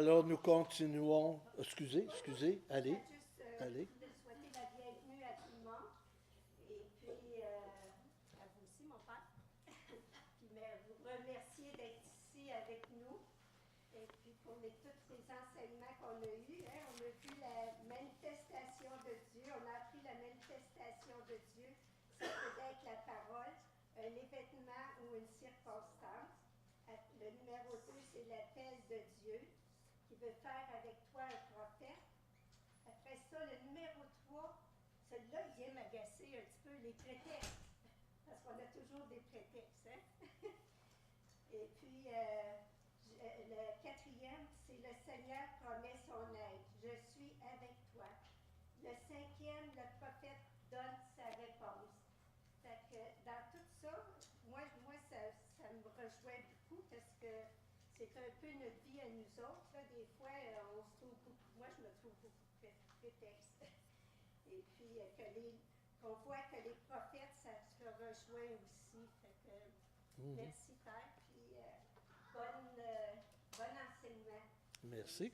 Alors nous continuons. Allez, Juste allez. de souhaiter la bienvenue à tout le monde. Et puis, à vous aussi, mon père. Puis, vous remercier d'être ici avec nous. Et puis, pour tous les enseignements qu'on a eus, hein, on a vu la manifestation de Dieu. On a appris la manifestation de Dieu. Ça peut être la parole, un événement ou une circonstance. Le numéro 2, c'est l'appel de Dieu qui veut faire avec toi un prophète. Après ça, le numéro 3, celui-là, il vient m'agacer un petit peu les prétextes. Parce qu'on a toujours des prétextes. Hein? Et puis, le quatrième, c'est le Seigneur promet son aide. Je suis avec toi. Le cinquième, le prophète donne sa réponse. Fait que dans tout ça, moi ça me rejoint beaucoup parce que c'est un peu notre vie à nous autres. Là. Des fois, on se trouve beaucoup, moi je me trouve beaucoup de prétextes. Et puis, qu'on voit que les prophètes, ça se rejoint aussi. Fait que, merci Père, puis bon enseignement. Merci.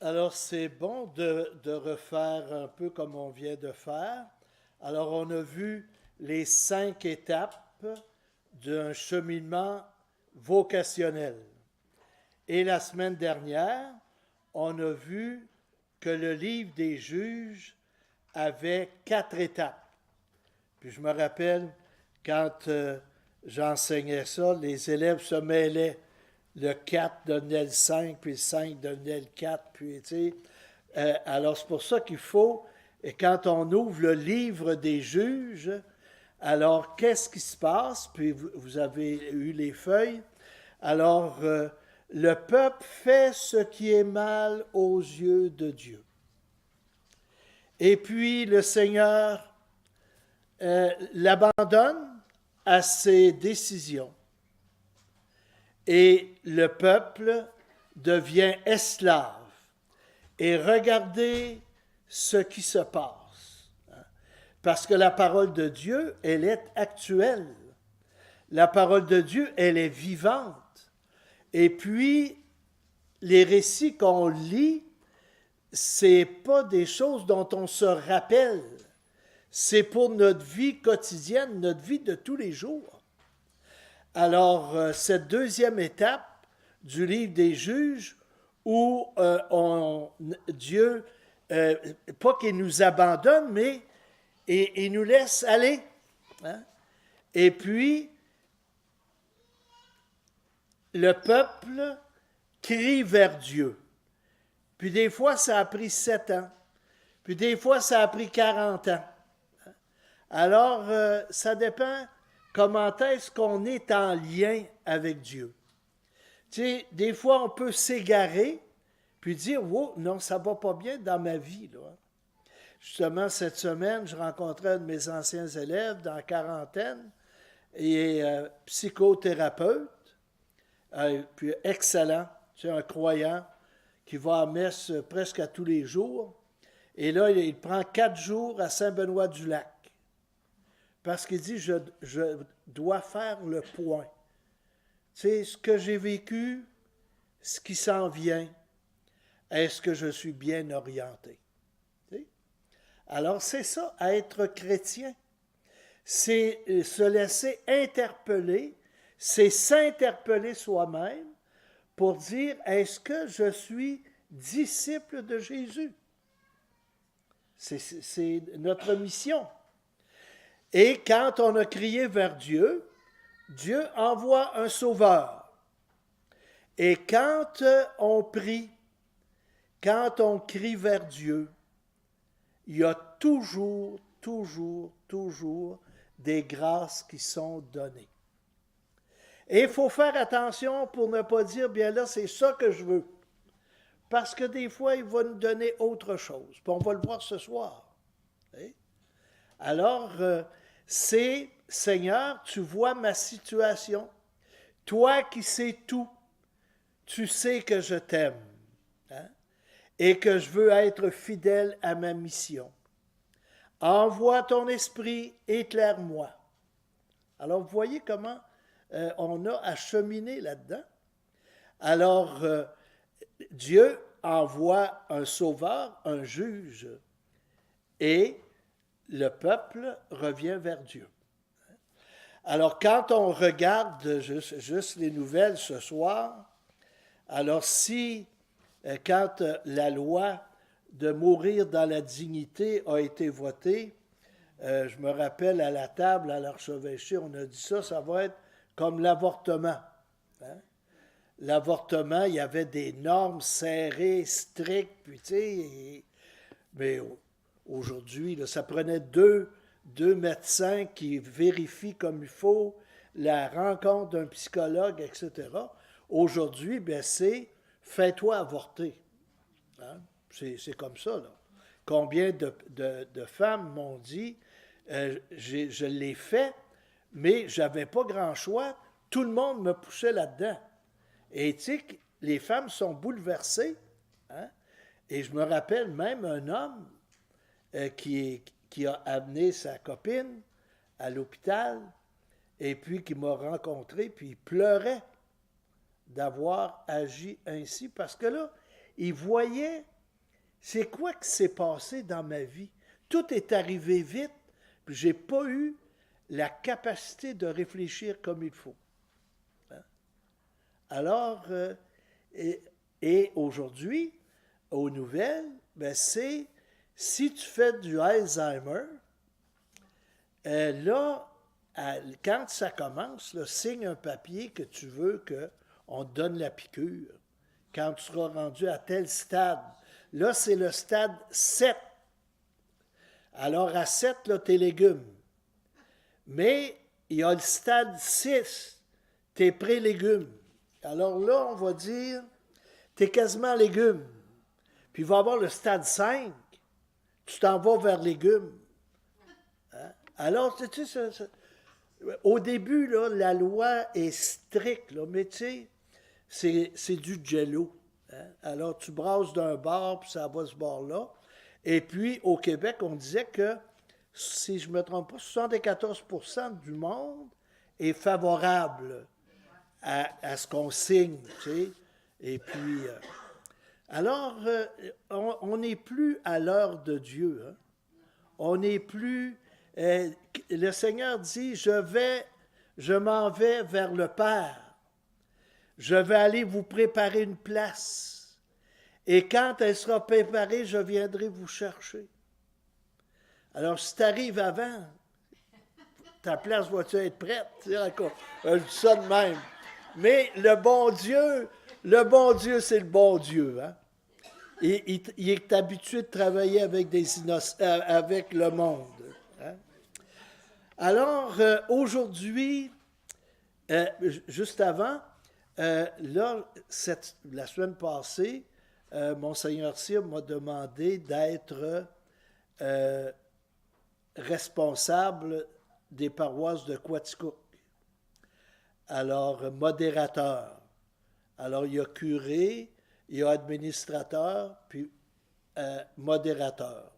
Alors, c'est bon de refaire un peu comme on vient de faire. Alors, on a vu les 5 étapes d'un cheminement vocationnel. Et la semaine dernière, on a vu que le livre des juges avait 4 étapes. Puis je me rappelle, quand j'enseignais ça, les élèves se mêlaient. Le 4 devenait le 5, puis le 5 devenait le 4, puis tu sais. Alors c'est pour ça qu'il faut, et quand on ouvre le livre des juges, alors qu'est-ce qui se passe? Puis vous avez eu les feuilles. Alors, le peuple fait ce qui est mal aux yeux de Dieu. Et puis le Seigneur l'abandonne à ses décisions. Et le peuple devient esclave. Et regardez ce qui se passe. Parce que la parole de Dieu, elle est actuelle. La parole de Dieu, elle est vivante. Et puis, les récits qu'on lit, c'est pas des choses dont on se rappelle. C'est pour notre vie quotidienne, notre vie de tous les jours. Alors, cette deuxième étape du livre des juges, où Dieu, pas qu'il nous abandonne, mais il nous laisse aller. Hein? Et puis, le peuple crie vers Dieu. Puis des fois, ça a pris 7 ans. Puis des fois, ça a pris 40 ans. Alors, ça dépend comment est-ce qu'on est en lien avec Dieu. Tu sais, des fois, on peut s'égarer, puis dire, « Oh, non, ça ne va pas bien dans ma vie. » là. Justement, cette semaine, je rencontrais un de mes anciens élèves dans la quarantaine, et psychothérapeute, puis excellent, c'est un croyant qui va à messe presque à tous les jours. Et là, il prend 4 jours à Saint-Benoît-du-Lac. Parce qu'il dit, je dois faire le point. Tu sais, ce que j'ai vécu, ce qui s'en vient, est-ce que je suis bien orienté? Tu sais? Alors, c'est ça, être chrétien. C'est se laisser interpeller, c'est s'interpeller soi-même pour dire, est-ce que je suis disciple de Jésus? C'est notre mission. Et quand on a crié vers Dieu, Dieu envoie un sauveur. Et quand on prie, quand on crie vers Dieu, il y a toujours des grâces qui sont données. Et il faut faire attention pour ne pas dire, bien là, c'est ça que je veux. Parce que des fois, il va nous donner autre chose. Puis on va le voir ce soir. Alors, c'est, Seigneur, tu vois ma situation. Toi qui sais tout, tu sais que je t'aime. Hein? Et que je veux être fidèle à ma mission. Envoie ton esprit, éclaire-moi. Alors, vous voyez comment on a à cheminer là-dedans. Alors, Dieu envoie un sauveur, un juge, et le peuple revient vers Dieu. Alors, quand on regarde juste les nouvelles ce soir, alors si, quand la loi de mourir dans la dignité a été votée, je me rappelle à la table, à l'archevêché, on a dit ça va être comme l'avortement. Hein? L'avortement, il y avait des normes serrées, strictes, puis tu sais, mais aujourd'hui, là, ça prenait deux médecins qui vérifient comme il faut, la rencontre d'un psychologue, etc. Aujourd'hui, bien, c'est fais-toi avorter. Hein? C'est comme ça, là. Combien de femmes m'ont dit, je l'ai fait, mais je n'avais pas grand choix, tout le monde me poussait là-dedans. Et tu sais, les femmes sont bouleversées. Hein? Et je me rappelle même un homme qui a amené sa copine à l'hôpital et puis qui m'a rencontré, puis il pleurait d'avoir agi ainsi parce que là, il voyait c'est quoi qui s'est passé dans ma vie. Tout est arrivé vite, puis je n'ai pas eu la capacité de réfléchir comme il faut. Hein? Alors, et aujourd'hui, aux nouvelles, ben c'est si tu fais du Alzheimer, là, quand ça commence, là, signe un papier que tu veux qu'on te donne la piqûre. Quand tu seras rendu à tel stade. Là, c'est le stade 7. Alors, à 7, là, tes légumes. Mais il y a le stade 6, tes pré-légumes. Alors là, on va dire, t'es quasiment légumes. Puis il va y avoir le stade 5, tu t'en vas vers légumes. Hein? Alors, tu sais, au début, là, la loi est stricte, là, mais tu sais, c'est du jello. Hein? Alors, tu brasses d'un bord, puis ça va ce bord-là. Et puis, au Québec, on disait que, si je ne me trompe pas, 74% du monde est favorable à ce qu'on signe, tu sais. Et puis, alors, on n'est plus à l'heure de Dieu. Hein? On n'est plus... le Seigneur dit, je m'en vais vers le Père. Je vais aller vous préparer une place. Et quand elle sera préparée, je viendrai vous chercher. Alors, si tu arrives avant, ta place va-tu être prête? Je dis ça de même. Mais le bon Dieu, c'est le bon Dieu. Hein? Il est habitué de travailler avec avec le monde. Hein? Alors, aujourd'hui, juste avant, là, la semaine passée, Monseigneur Cyr m'a demandé d'être responsable des paroisses de Quaticook. Alors, modérateur. Alors, il y a curé, il y a administrateur, puis modérateur.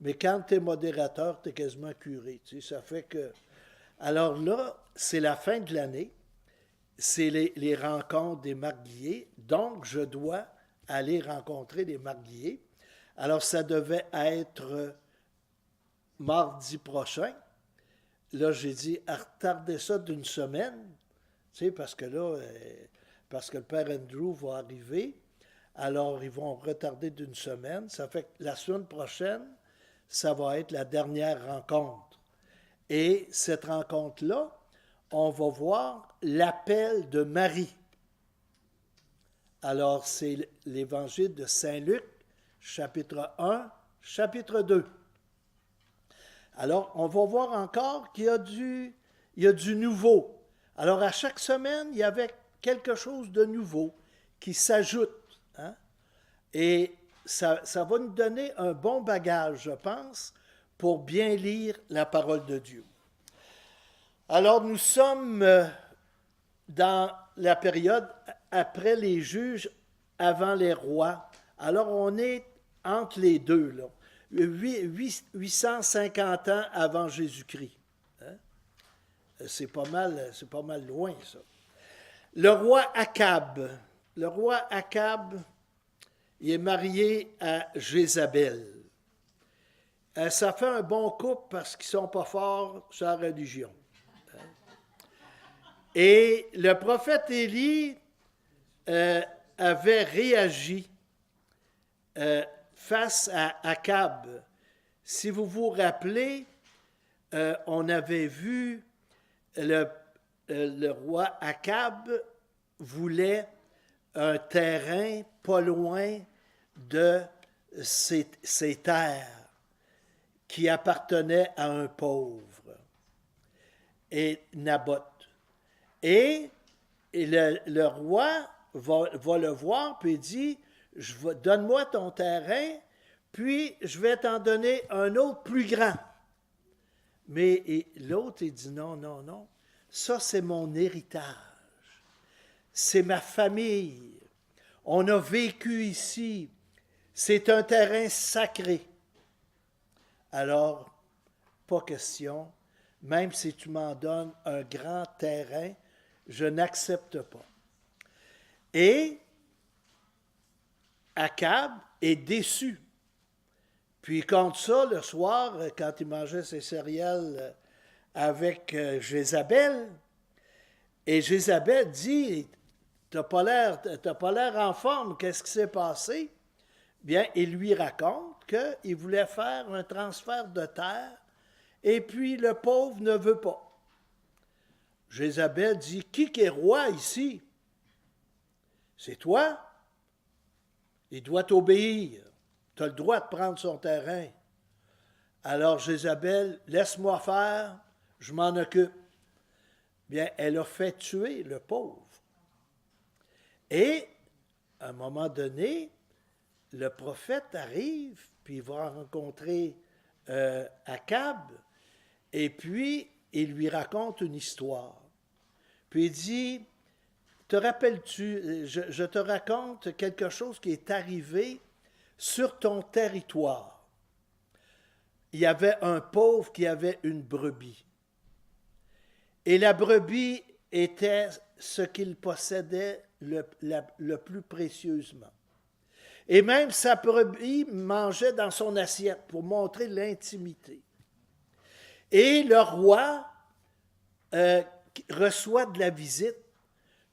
Mais quand tu es modérateur, tu es quasiment curé. Tu sais, ça fait que... Alors là, c'est la fin de l'année. C'est les rencontres des marguilliers. Donc, je dois aller rencontrer les marguilliers. Alors, ça devait être mardi prochain. Là, j'ai dit, à retarder ça d'une semaine, tu sais, parce que là, parce que le père Andrew va arriver. Alors, ils vont retarder d'une semaine. Ça fait que la semaine prochaine, ça va être la dernière rencontre. Et cette rencontre-là, on va voir l'appel de Marie. Alors, c'est l'évangile de Saint-Luc, chapitre 1, chapitre 2. Alors, on va voir encore qu'il y a du nouveau. Alors, à chaque semaine, il y avait quelque chose de nouveau qui s'ajoute. Hein? Et ça va nous donner un bon bagage, je pense, pour bien lire la parole de Dieu. Alors, nous sommes dans la période après les juges, avant les rois. Alors, on est entre les deux, là. 850 ans avant Jésus-Christ. Hein? C'est pas mal loin, ça. Le roi Akab, le roi Akab, il est marié à Jézabel. Ça fait un bon couple parce qu'ils ne sont pas forts sur la religion. Et le prophète Élie avait réagi face à Akab. Si vous vous rappelez, on avait vu le roi Akab voulait un terrain pas loin de ses terres qui appartenaient à un pauvre, et Naboth. Et le roi va le voir, puis il dit, donne-moi ton terrain, puis je vais t'en donner un autre plus grand. Mais l'autre, il dit, non, non, non, ça c'est mon héritage, c'est ma famille, on a vécu ici, c'est un terrain sacré. Alors, pas question, même si tu m'en donnes un grand terrain, je n'accepte pas. Et Akab est déçu. Puis il compte ça le soir, quand il mangeait ses céréales avec Jézabel. Et Jézabel dit, t'as pas l'air en forme, qu'est-ce qui s'est passé? Bien, il lui raconte qu'il voulait faire un transfert de terre, et puis le pauvre ne veut pas. Jézabel dit, qui est roi ici? C'est toi? Il doit t'obéir. Tu as le droit de prendre son terrain. Alors Jézabel, laisse-moi faire, je m'en occupe. Bien, elle a fait tuer le pauvre. Et, à un moment donné, le prophète arrive, puis il va rencontrer Akab, et puis il lui raconte une histoire. Puis il dit, te rappelles-tu, je te raconte quelque chose qui est arrivé sur ton territoire. Il y avait un pauvre qui avait une brebis. Et la brebis était ce qu'il possédait le plus précieusement. Et même sa brebis mangeait dans son assiette pour montrer l'intimité. Et le roi reçoit de la visite,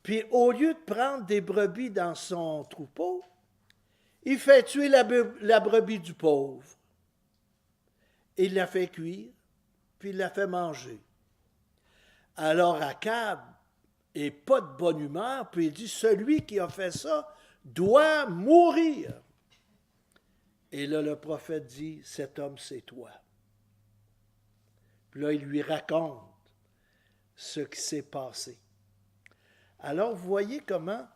puis au lieu de prendre des brebis dans son troupeau, il fait tuer la brebis du pauvre. Il la fait cuire, puis il la fait manger. Alors Akab n'est pas de bonne humeur, puis il dit, celui qui a fait ça doit mourir. Et là, le prophète dit, cet homme, c'est toi. Puis là, il lui raconte ce qui s'est passé. Alors, vous voyez comment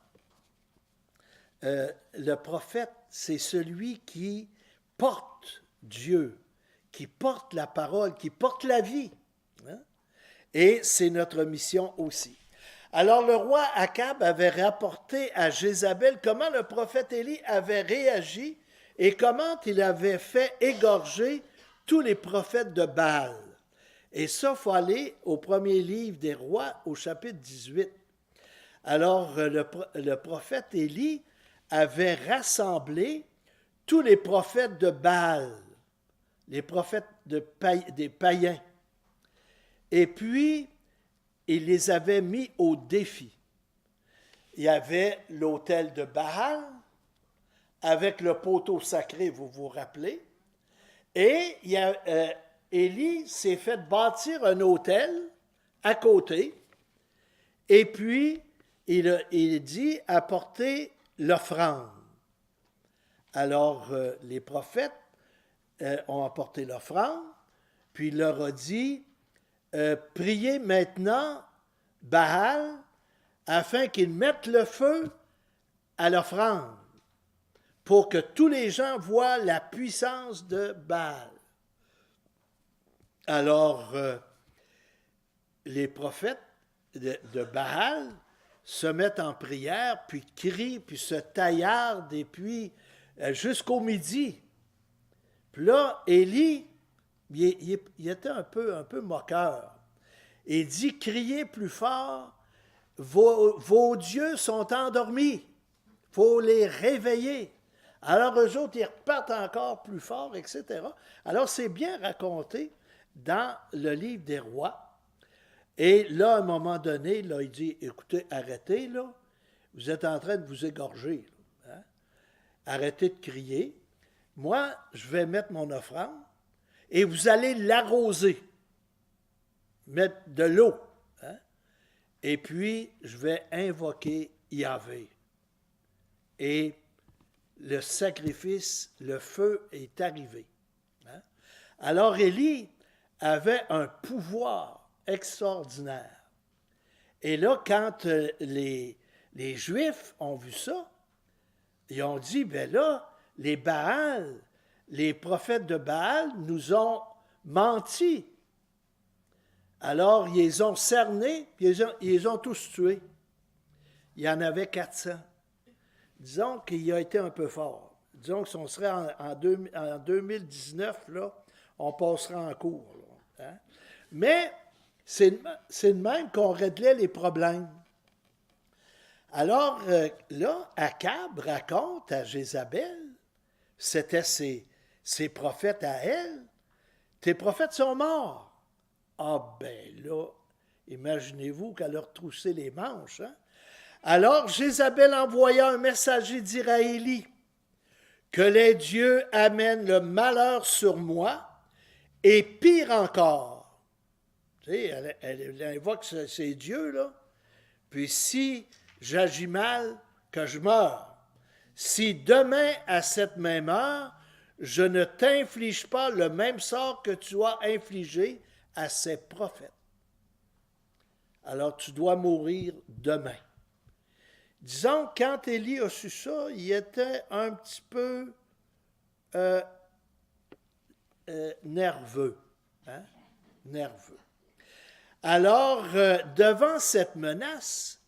le prophète, c'est celui qui porte Dieu, qui porte la parole, qui porte la vie. Hein? Et c'est notre mission aussi. Alors, le roi Akab avait rapporté à Jézabel comment le prophète Élie avait réagi et comment il avait fait égorger tous les prophètes de Baal. Et ça, il faut aller au premier livre des rois, au chapitre 18. Alors, le prophète Élie avait rassemblé tous les prophètes de Baal, les prophètes des païens. Et puis, il les avait mis au défi. Il y avait l'autel de Baal, avec le poteau sacré, vous vous rappelez. Et Élie s'est fait bâtir un autel à côté. Et puis, il dit apporter l'offrande. Alors, les prophètes ont apporté l'offrande, puis il leur a dit, priez maintenant Baal afin qu'il mette le feu à l'offrande pour que tous les gens voient la puissance de Baal. Alors, les prophètes de Baal se mettent en prière, puis crient, puis se taillardent, et puis jusqu'au midi. Puis là, Élie, il était un peu moqueur. Il dit, criez plus fort, vos dieux sont endormis. faut les réveiller. Alors, eux autres, ils repartent encore plus fort, etc. Alors, c'est bien raconté dans le livre des rois. Et là, à un moment donné, là, il dit, écoutez, arrêtez, là. Vous êtes en train de vous égorger. Là, hein? Arrêtez de crier. Moi, je vais mettre mon offrande et vous allez l'arroser. Mettre de l'eau. Hein? Et puis, je vais invoquer Yahvé. Et le sacrifice, le feu est arrivé. Hein? Alors, Élie avait un pouvoir extraordinaire. Et là, quand les Juifs ont vu ça, ils ont dit, ben là, les Baals, les prophètes de Baal nous ont menti. Alors, ils les ont cernés, puis ils les ont tous tués. Il y en avait 400. Disons qu'il a été un peu fort. Disons que si on serait en 2019, là, on passera en cours. Là, hein? Mais c'est de même qu'on réglait les problèmes. Alors, là, Akab raconte à Jézabel, c'était ses prophètes à elle, tes prophètes sont morts. Ah ben là, imaginez-vous qu'elle a retroussé les manches. Hein? Alors Jézabel envoya un messager dire à Élie, que les dieux amènent le malheur sur moi, et pire encore. Tu sais, elle invoque ces dieux, là. Puis si j'agis mal, que je meure. Si demain, à cette même heure, je ne t'inflige pas le même sort que tu as infligé à ces prophètes. Alors tu dois mourir demain. Disons, quand Élie a su ça, il était un petit peu nerveux. Hein? Nerveux. Alors, devant cette menace,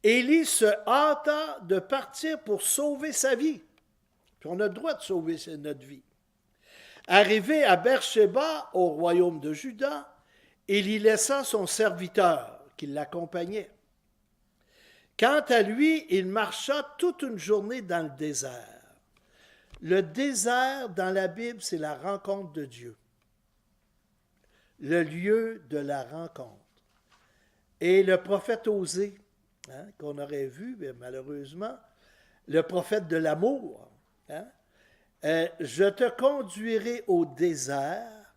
Élie se hâta de partir pour sauver sa vie. Puis on a le droit de sauver notre vie. Arrivé à Beersheba, au royaume de Juda, il y laissa son serviteur qui l'accompagnait. Quant à lui, il marcha toute une journée dans le désert. Le désert, dans la Bible, c'est la rencontre de Dieu. Le lieu de la rencontre. Et le prophète Osée, hein, qu'on aurait vu, mais malheureusement, le prophète de l'amour, hein, je te conduirai au désert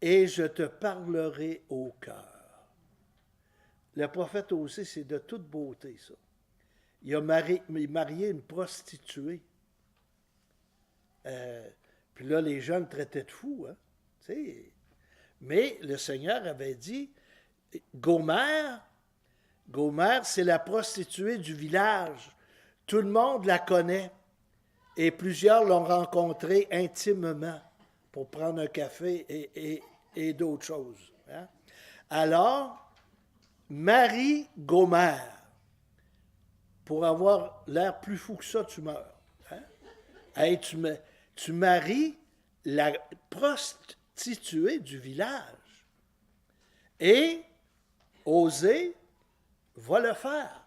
et je te parlerai au cœur. Le prophète Osée, c'est de toute beauté, ça. Il a marié une prostituée. Puis là, les gens le traitaient de fou. Hein? Mais le Seigneur avait dit, Gomère, c'est la prostituée du village. Tout le monde la connaît. Et plusieurs l'ont rencontrée intimement pour prendre un café et d'autres choses. Hein? Alors, Marie Gomère, pour avoir l'air plus fou que ça, tu meurs. Hein? Hey, tu maries la prostituée du village. Et Osée va le faire.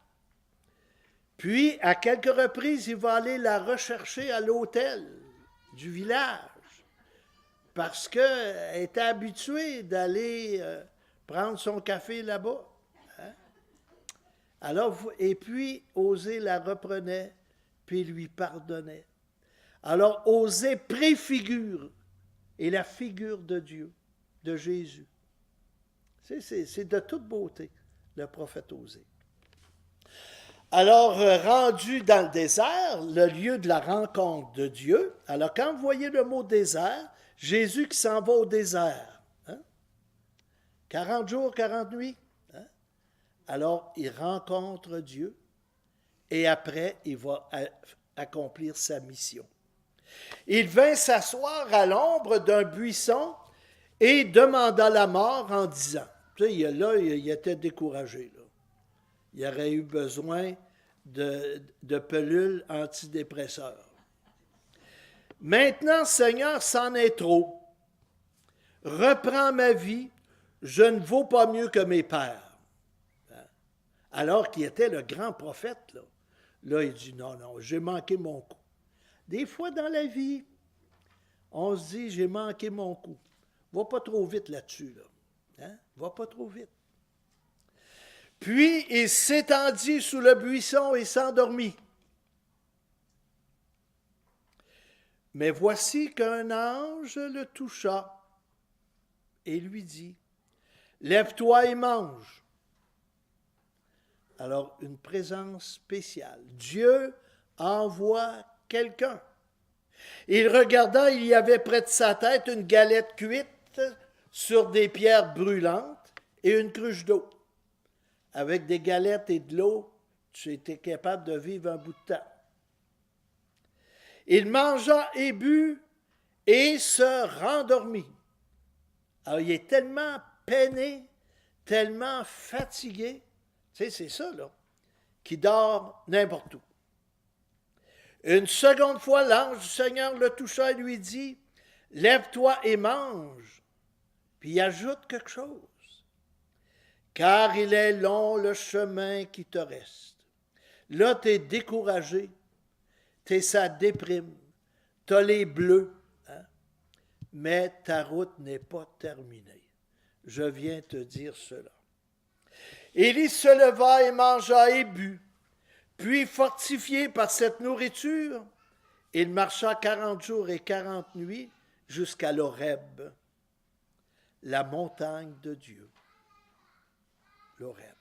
Puis, à quelques reprises, il va aller la rechercher à l'hôtel du village parce qu'elle était habituée d'aller prendre son café là-bas. Hein? Alors, et puis, Osée la reprenait, puis lui pardonnait. Alors, Osée préfigure et la figure de Dieu, de Jésus. C'est de toute beauté, le prophète Osée. Alors, rendu dans le désert, le lieu de la rencontre de Dieu, alors quand vous voyez le mot désert, Jésus qui s'en va au désert, hein? 40 jours, 40 nuits. Hein? Alors, il rencontre Dieu et après, il va accomplir sa mission. Il vint s'asseoir à l'ombre d'un buisson et demanda la mort en disant, tu sais, là, il était découragé, là. Il aurait eu besoin de pelules antidépresseurs. Maintenant, Seigneur, c'en est trop. Reprends ma vie, je ne vaux pas mieux que mes pères. Alors qu'il était le grand prophète là, Là, il dit, non, j'ai manqué mon coup. Des fois dans la vie, on se dit, j'ai manqué mon coup. Va pas trop vite là-dessus, là. Hein? Va pas trop vite. Puis il s'étendit sous le buisson et s'endormit. Mais voici qu'un ange le toucha et lui dit, lève-toi et mange. Alors, une présence spéciale. Dieu envoie quelqu'un. Il regarda, il y avait près de sa tête une galette cuite sur des pierres brûlantes et une cruche d'eau. Avec des galettes et de l'eau, tu étais capable de vivre un bout de temps. Il mangea et but et se rendormit. Alors, il est tellement peiné, tellement fatigué, tu sais, c'est ça, là, qu'il dort n'importe où. Une seconde fois, l'ange du Seigneur le toucha et lui dit, « Lève-toi et mange. » Puis il ajoute quelque chose. « Car il est long le chemin qui te reste. » Là, tu es découragé, tu es sa déprime, tu as les bleus, hein? Mais ta route n'est pas terminée. Je viens te dire cela. Élie se leva et mangea et but. Puis, fortifié par cette nourriture, il marcha 40 jours et 40 nuits jusqu'à l'Horeb, la montagne de Dieu. L'Horeb.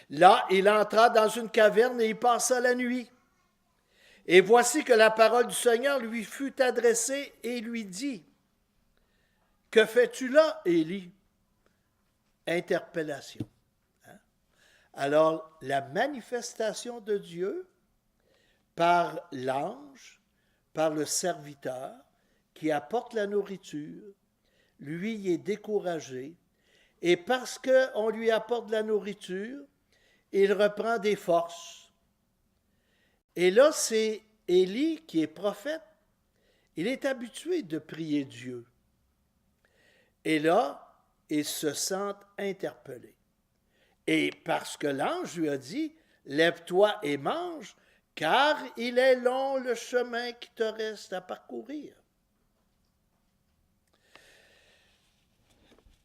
Là, il entra dans une caverne et y passa la nuit. Et voici que la parole du Seigneur lui fut adressée et lui dit, « Que fais-tu là, Élie? » Interpellation. Alors, la manifestation de Dieu par l'ange, par le serviteur qui apporte la nourriture, lui il est découragé, et parce qu'on lui apporte la nourriture, il reprend des forces. Et là, c'est Élie qui est prophète, il est habitué de prier Dieu. Et là, il se sent interpellé. Et parce que l'ange lui a dit, « Lève-toi et mange, car il est long le chemin qui te reste à parcourir. »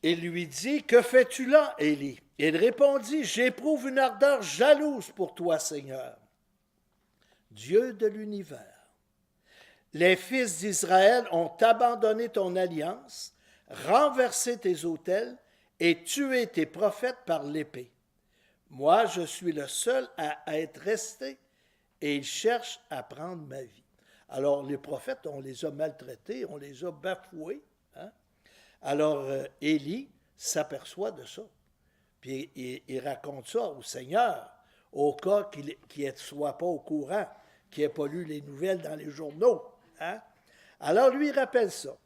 Il lui dit, « Que fais-tu là, Élie? » Il répondit, « J'éprouve une ardeur jalouse pour toi, Seigneur, Dieu de l'univers. Les fils d'Israël ont abandonné ton alliance, renversé tes autels et tué tes prophètes par l'épée. Moi, je suis le seul à être resté et ils cherchent à prendre ma vie. » Alors, les prophètes, on les a maltraités, on les a bafoués. Hein? Alors, Élie s'aperçoit de ça. Puis, il raconte ça au Seigneur, au cas qu'il ne soit pas au courant, qu'il n'ait pas lu les nouvelles dans les journaux. Hein? Alors, lui, il rappelle ça.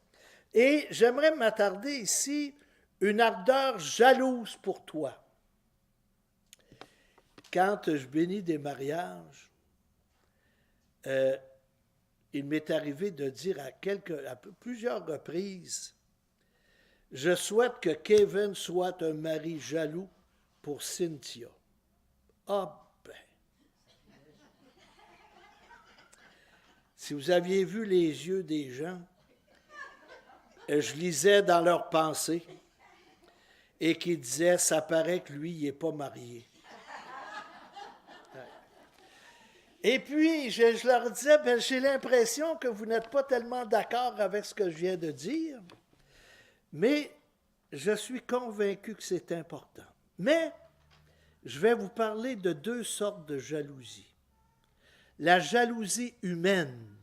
Et j'aimerais m'attarder ici, une ardeur jalouse pour toi. Quand je bénis des mariages, il m'est arrivé de dire à plusieurs reprises, « Je souhaite que Kevin soit un mari jaloux pour Cynthia. » Ah ben! Si vous aviez vu les yeux des gens, je lisais dans leurs pensées et qu'ils disaient, « Ça paraît que lui, il n'est pas marié. » Et puis, je leur disais, « J'ai l'impression que vous n'êtes pas tellement d'accord avec ce que je viens de dire, mais je suis convaincu que c'est important. » Mais je vais vous parler de deux sortes de jalousie. La jalousie humaine,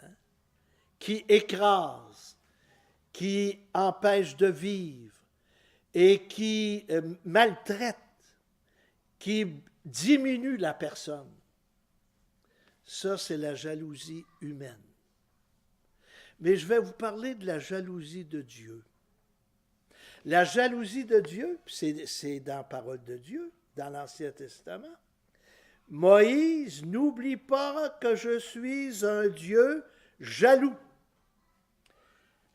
hein, qui écrase, qui empêche de vivre et qui maltraite, qui diminue la personne. Ça, c'est la jalousie humaine. Mais je vais vous parler de la jalousie de Dieu. La jalousie de Dieu, c'est dans la parole de Dieu, dans l'Ancien Testament. Moïse, n'oublie pas que je suis un Dieu jaloux.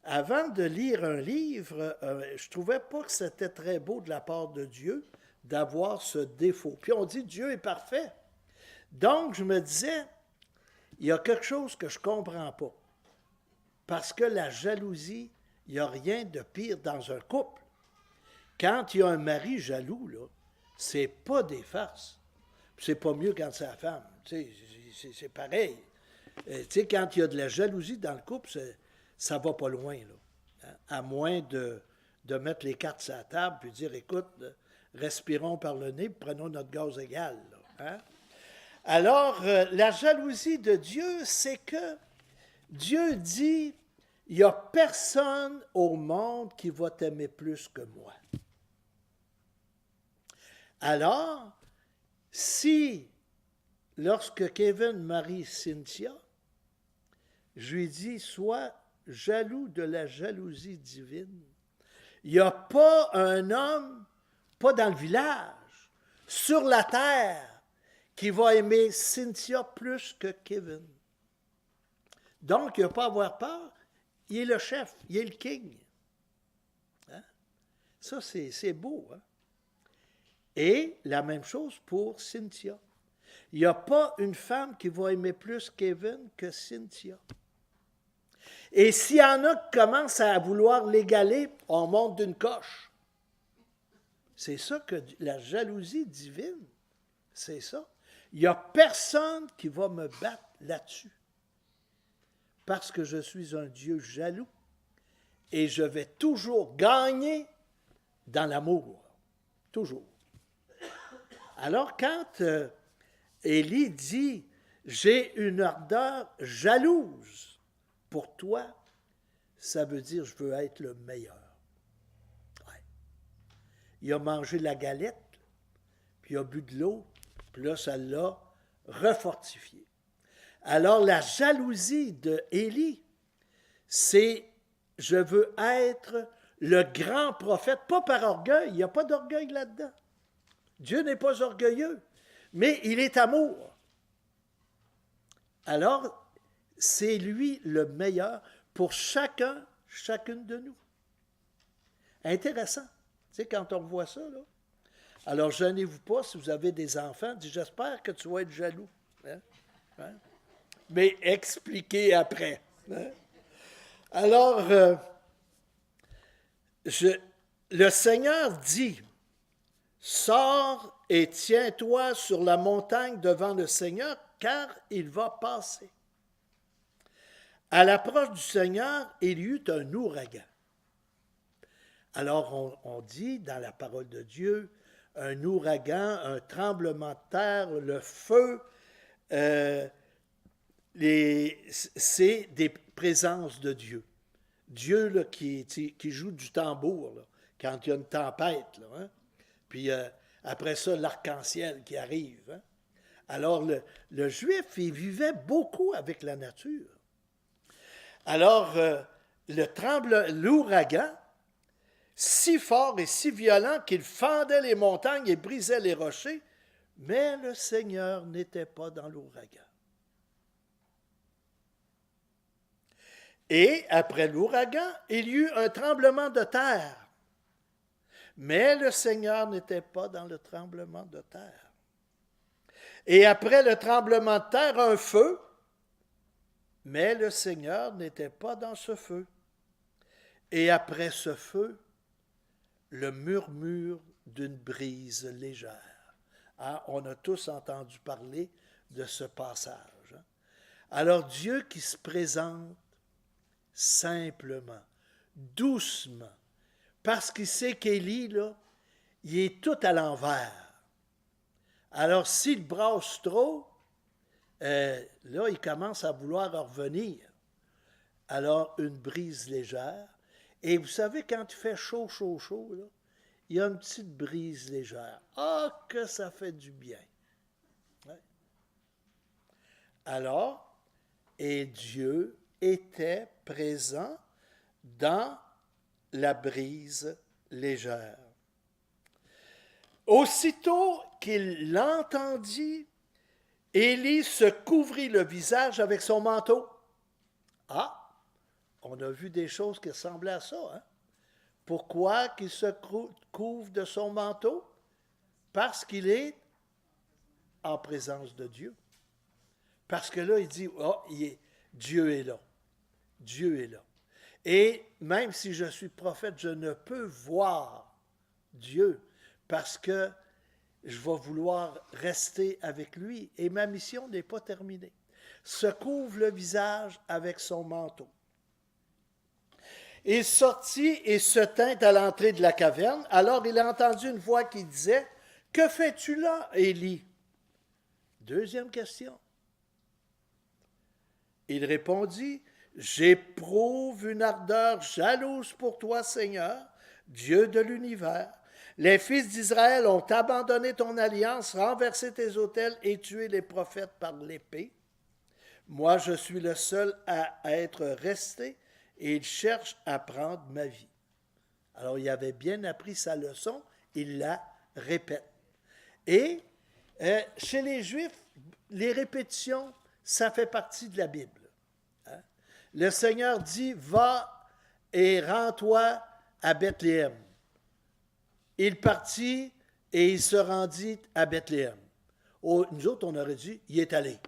Avant de lire un livre, je ne trouvais pas que c'était très beau de la part de Dieu d'avoir ce défaut. Puis on dit Dieu est parfait. Donc, je me disais, il y a quelque chose que je ne comprends pas. Parce que la jalousie, il n'y a rien de pire dans un couple. Quand il y a un mari jaloux, là, c'est pas des farces. C'est pas mieux quand c'est la femme. C'est pareil. Quand il y a de la jalousie dans le couple, ça va pas loin, là. À moins de mettre les cartes sur la table et dire, écoute, respirons par le nez, prenons notre gaz égal. Là, hein? Alors, la jalousie de Dieu, c'est que Dieu dit, il n'y a personne au monde qui va t'aimer plus que moi. Alors, si, lorsque Kevin marie Cynthia, je lui dis, sois jaloux de la jalousie divine. Il n'y a pas un homme, pas dans le village, sur la terre, qui va aimer Cynthia plus que Kevin. Donc, il n'y a pas à avoir peur. Il est le chef, il est le king. Hein? Ça, c'est beau. Hein? Et la même chose pour Cynthia. Il n'y a pas une femme qui va aimer plus Kevin que Cynthia. Et s'il y en a qui commencent à vouloir l'égaler, on monte d'une coche. C'est ça que la jalousie divine, c'est ça. Il n'y a personne qui va me battre là-dessus. Parce que je suis un Dieu jaloux et je vais toujours gagner dans l'amour. Toujours. Alors, quand Élie dit « J'ai une ardeur jalouse pour toi », ça veut dire « Je veux être le meilleur. » Ouais. Il a mangé la galette, puis il a bu de l'eau, puis là, ça l'a refortifié. Alors, la jalousie de Élie, c'est « Je veux être le grand prophète », pas par orgueil, il n'y a pas d'orgueil là-dedans. Dieu n'est pas orgueilleux, mais il est amour. Alors, c'est lui le meilleur pour chacune de nous. Intéressant, tu sais, quand on voit ça, là. Alors, gênez-vous pas si vous avez des enfants, dites, j'espère que tu vas être jaloux. Hein? Hein? Mais expliquez après. Hein? Alors, le Seigneur dit, sors et tiens-toi sur la montagne devant le Seigneur, car il va passer. À l'approche du Seigneur, il y eut un ouragan. Alors, on dit dans la parole de Dieu, un ouragan, un tremblement de terre, le feu, c'est des présences de Dieu. Dieu là, qui joue du tambour là, quand il y a une tempête. Là, hein? Puis après ça, l'arc-en-ciel qui arrive. Hein? Alors, le Juif, il vivait beaucoup avec la nature. Alors, l'ouragan, si fort et si violent qu'il fendait les montagnes et brisait les rochers, mais le Seigneur n'était pas dans l'ouragan. Et après l'ouragan, il y eut un tremblement de terre. Mais le Seigneur n'était pas dans le tremblement de terre. Et après le tremblement de terre, un feu. Mais le Seigneur n'était pas dans ce feu. Et après ce feu, le murmure d'une brise légère. Hein? On a tous entendu parler de ce passage. Hein? Alors Dieu qui se présente simplement, doucement, parce qu'il sait qu'Élie, là, il est tout à l'envers. Alors, s'il brasse trop, là, il commence à vouloir revenir. Alors, une brise légère. Et vous savez, quand il fait chaud, là, il y a une petite brise légère. Ah, que ça fait du bien. Ouais. Alors, et Dieu était présent dans la brise légère. Aussitôt qu'il l'entendit, Élie se couvrit le visage avec son manteau. Ah, on a vu des choses qui ressemblaient à ça. Hein? Pourquoi qu'il se couvre de son manteau? Parce qu'il est en présence de Dieu. Parce que là, il dit, Dieu est là. Dieu est là. Et même si je suis prophète, je ne peux voir Dieu parce que je vais vouloir rester avec lui et ma mission n'est pas terminée. Se couvre le visage avec son manteau. Il sortit et se tint à l'entrée de la caverne. Alors il a entendu une voix qui disait, « Que fais-tu là, Élie? » Deuxième question. Il répondit, « J'éprouve une ardeur jalouse pour toi, Seigneur, Dieu de l'univers. Les fils d'Israël ont abandonné ton alliance, renversé tes autels et tué les prophètes par l'épée. Moi, je suis le seul à être resté et il cherche à prendre ma vie. » Alors, il avait bien appris sa leçon, il la répète. Et chez les Juifs, les répétitions, ça fait partie de la Bible. Hein? Le Seigneur dit, « Va et rends-toi à Bethléem. » Il partit et il se rendit à Bethléem. Nous autres, on aurait dit, il est allé.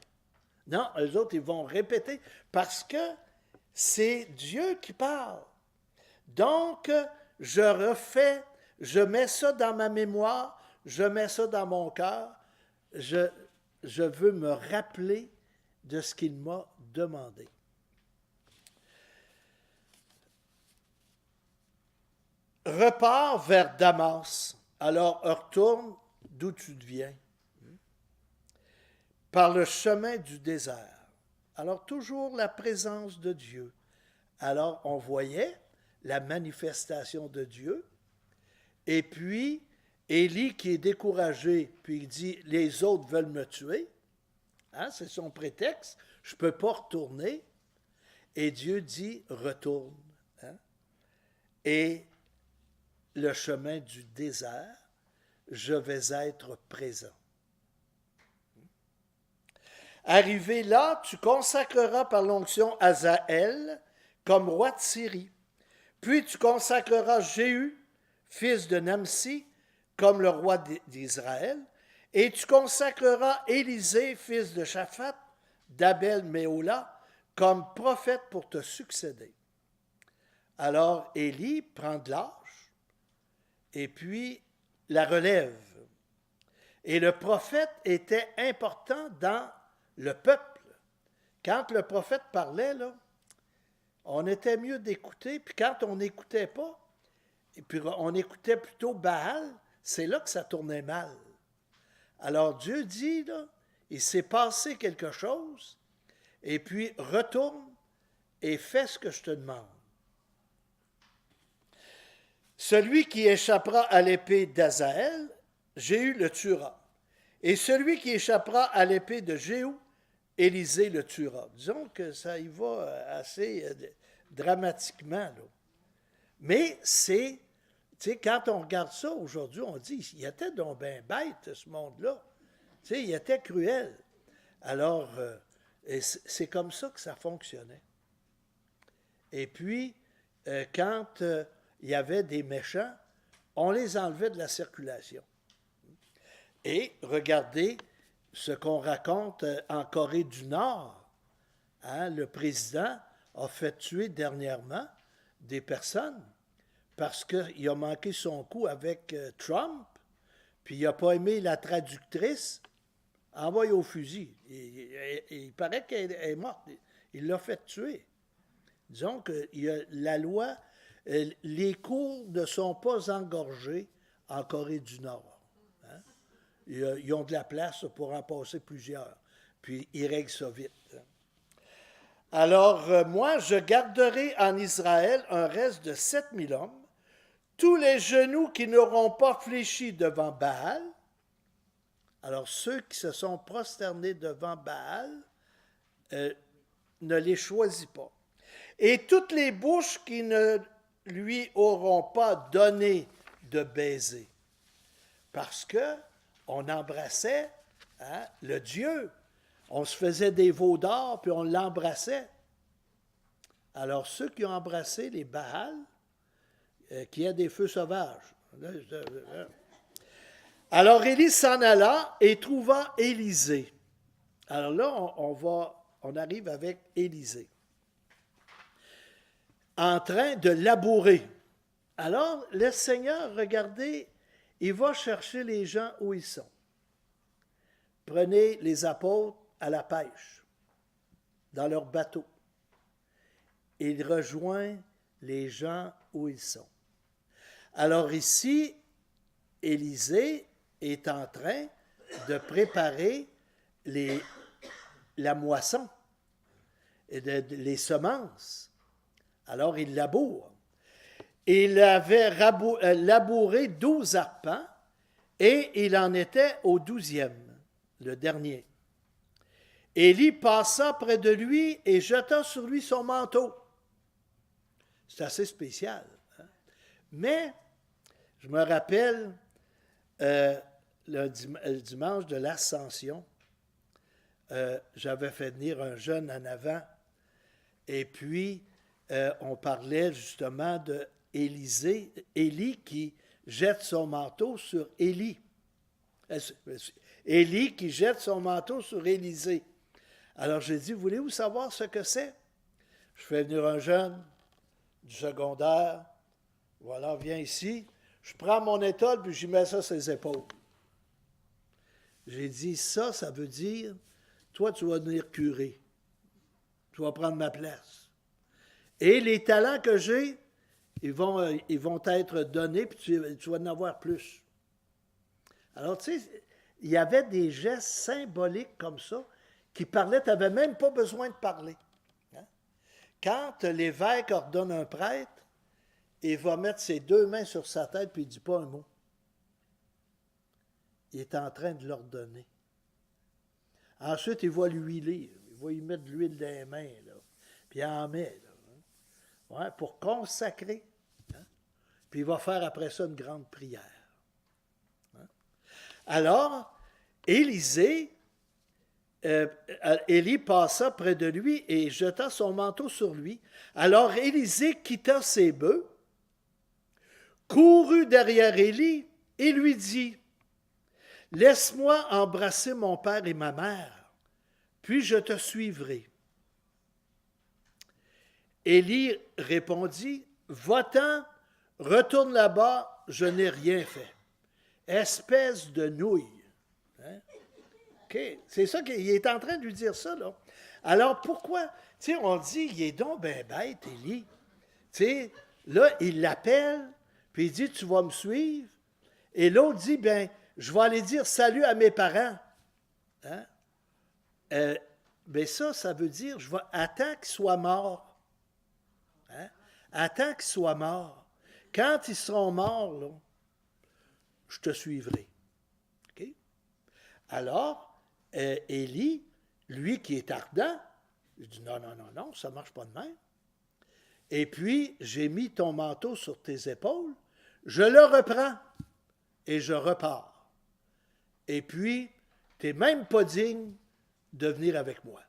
Non, eux autres, ils vont répéter parce que c'est Dieu qui parle. Donc, je mets ça dans ma mémoire, je mets ça dans mon cœur, je veux me rappeler de ce qu'il m'a demandé. Repars vers Damas, alors retourne d'où tu viens, par le chemin du désert. Alors toujours la présence de Dieu. Alors on voyait la manifestation de Dieu, et puis Élie qui est découragé, puis il dit, les autres veulent me tuer, hein, c'est son prétexte, je ne peux pas retourner, et Dieu dit, retourne. Hein, et le chemin du désert, je vais être présent. Arrivé là, tu consacreras par l'onction Hazaël comme roi de Syrie. Puis tu consacreras Jéhu, fils de Namsi, comme le roi d'Israël, et tu consacreras Élisée, fils de Shaphat, d'Abel-Méhola, comme prophète pour te succéder. Alors Élie prend de l'âge, et puis la relève. Et le prophète était important dans le peuple. Quand le prophète parlait, là, on était mieux d'écouter, puis quand on n'écoutait pas, et puis on écoutait plutôt Baal, c'est là que ça tournait mal. Alors Dieu dit, là, il s'est passé quelque chose, et puis retourne et fais ce que je te demande. Celui qui échappera à l'épée d'Hazaël, Jéhu le tuera. Et celui qui échappera à l'épée de Jéhu, Élisée le tuera. Disons que ça y va assez dramatiquement, là. Mais c'est, tu sais, quand on regarde ça aujourd'hui, on dit, il était donc bien bête, ce monde-là. Tu sais, il était cruel. Alors, c'est comme ça que ça fonctionnait. Et puis, quand il y avait des méchants, on les enlevait de la circulation. Et regardez ce qu'on raconte en Corée du Nord. Hein, le président a fait tuer dernièrement des personnes parce qu'il a manqué son coup avec Trump, puis il n'a pas aimé la traductrice, envoyé au fusil. Il paraît qu'elle est morte. Il l'a fait tuer. Disons que la loi, les cours ne sont pas engorgés en Corée du Nord. Hein? Ils ont de la place pour en passer plusieurs. Puis ils règlent ça vite. Alors, moi, je garderai en Israël un reste de 7000 hommes, tous les genoux qui n'auront pas fléchi devant Baal. Alors, ceux qui se sont prosternés devant Baal, ne les choisis pas. Et toutes les bouches qui ne lui auront pas donné de baiser. Parce qu'on embrassait le Dieu. On se faisait des veaux d'or, puis on l'embrassait. Alors, ceux qui ont embrassé les Baals, qui a des feux sauvages. Alors, Élie s'en alla et trouva Élisée. Alors là, on arrive avec Élisée, en train de labourer. Alors, le Seigneur, regardez, il va chercher les gens où ils sont. Prenez les apôtres à la pêche, dans leur bateau. Il rejoint les gens où ils sont. Alors ici, Élisée est en train de préparer la moisson et les semences. Alors il laboure. Il avait labouré 12 arpents et il en était au 12e, le dernier. Élie passa près de lui et jeta sur lui son manteau. C'est assez spécial. Hein? Mais, je me rappelle, le dimanche de l'Ascension, j'avais fait venir un jeune en avant, et puis on parlait justement de Élie qui jette son manteau sur Élie. Élie qui jette son manteau sur Élisée. Alors j'ai dit, voulez-vous savoir ce que c'est? Je fais venir un jeune du secondaire, voilà, viens ici, je prends mon étole puis j'y mets ça sur les épaules. J'ai dit, ça veut dire, toi tu vas devenir curé, tu vas prendre ma place. Et les talents que j'ai, ils vont être donnés, puis tu vas en avoir plus. Alors, tu sais, il y avait des gestes symboliques comme ça qui parlaient, tu n'avais même pas besoin de parler. Hein? Quand l'évêque ordonne un prêtre, il va mettre ses 2 mains sur sa tête, puis il ne dit pas un mot. Il est en train de l'ordonner. Ensuite, il va l'huiler. Il va lui mettre de l'huile dans les mains, là, puis il en met. Là. Ouais, pour consacrer. Hein? Puis il va faire après ça une grande prière. Hein? Alors, Élisée, Élie passa près de lui et jeta son manteau sur lui. Alors Élisée quitta ses bœufs, courut derrière Élie et lui dit, « Laisse-moi embrasser mon père et ma mère, puis je te suivrai. » Élie répondit, « Va-t'en, retourne là-bas, je n'ai rien fait. » Espèce de nouille. Hein? Okay. C'est ça qu'il est en train de lui dire ça, là. Alors pourquoi? Tu sais, on dit, il est donc ben bête, Élie. Tu sais, là, il l'appelle, puis il dit, tu vas me suivre. Et l'autre dit, ben, je vais aller dire salut à mes parents. Hein? Ben ça veut dire, attends qu'ils soient morts. Hein? Attends qu'ils soient morts. Quand ils seront morts, là, je te suivrai. Okay? Alors, Élie, lui qui est ardent, il dit non, ça ne marche pas de même. Et puis, j'ai mis ton manteau sur tes épaules, je le reprends et je repars. Et puis, tu n'es même pas digne de venir avec moi.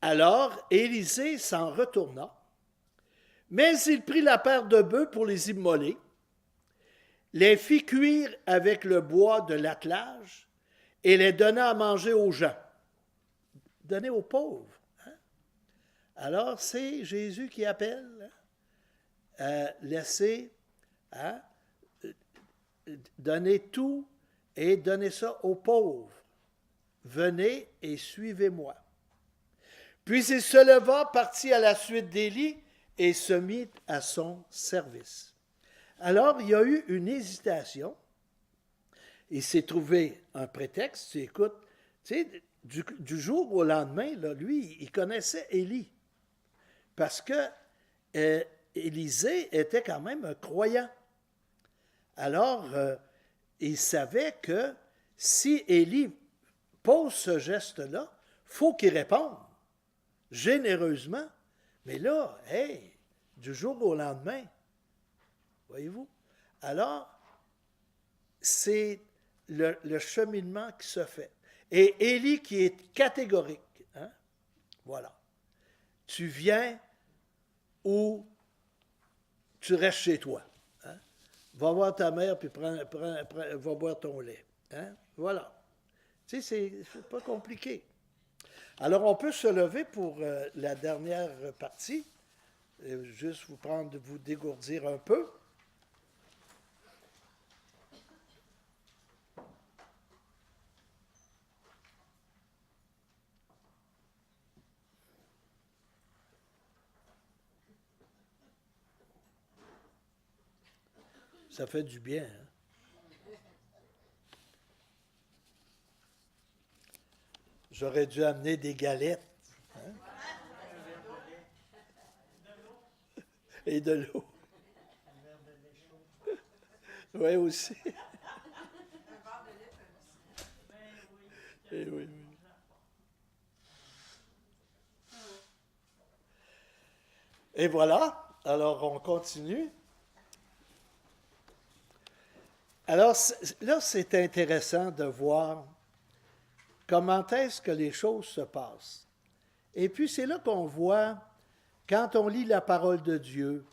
Alors, Élisée s'en retourna, mais il prit la paire de bœufs pour les immoler, les fit cuire avec le bois de l'attelage et les donna à manger aux gens. Donner aux pauvres. Hein? Alors, c'est Jésus qui appelle laisser, hein, donner tout et donner ça aux pauvres. Venez et suivez-moi. Puis il se leva, partit à la suite d'Élie et se mit à son service. Alors, il y a eu une hésitation. Il s'est trouvé un prétexte. Écoute, tu sais, du jour au lendemain, là, lui, il connaissait Élie. Parce que Élisée était quand même un croyant. Alors, il savait que si Élie pose ce geste-là, il faut qu'il réponde généreusement. Mais là, hey, du jour au lendemain, voyez-vous? Alors, c'est le cheminement qui se fait. Et Élie qui est catégorique. Hein? Voilà. Tu viens ou tu restes chez toi. Hein? Va voir ta mère, puis va boire ton lait. Hein? Voilà. Tu sais, c'est pas compliqué. Alors, on peut se lever pour la dernière partie. Juste vous dégourdir un peu. Ça fait du bien. Hein? J'aurais dû amener des galettes. Hein? Et de l'eau. Oui, aussi. Et oui, oui. Et voilà. Alors, on continue. Alors, là, c'est intéressant de voir comment est-ce que les choses se passent. Et puis, c'est là qu'on voit, quand on lit la parole de Dieu,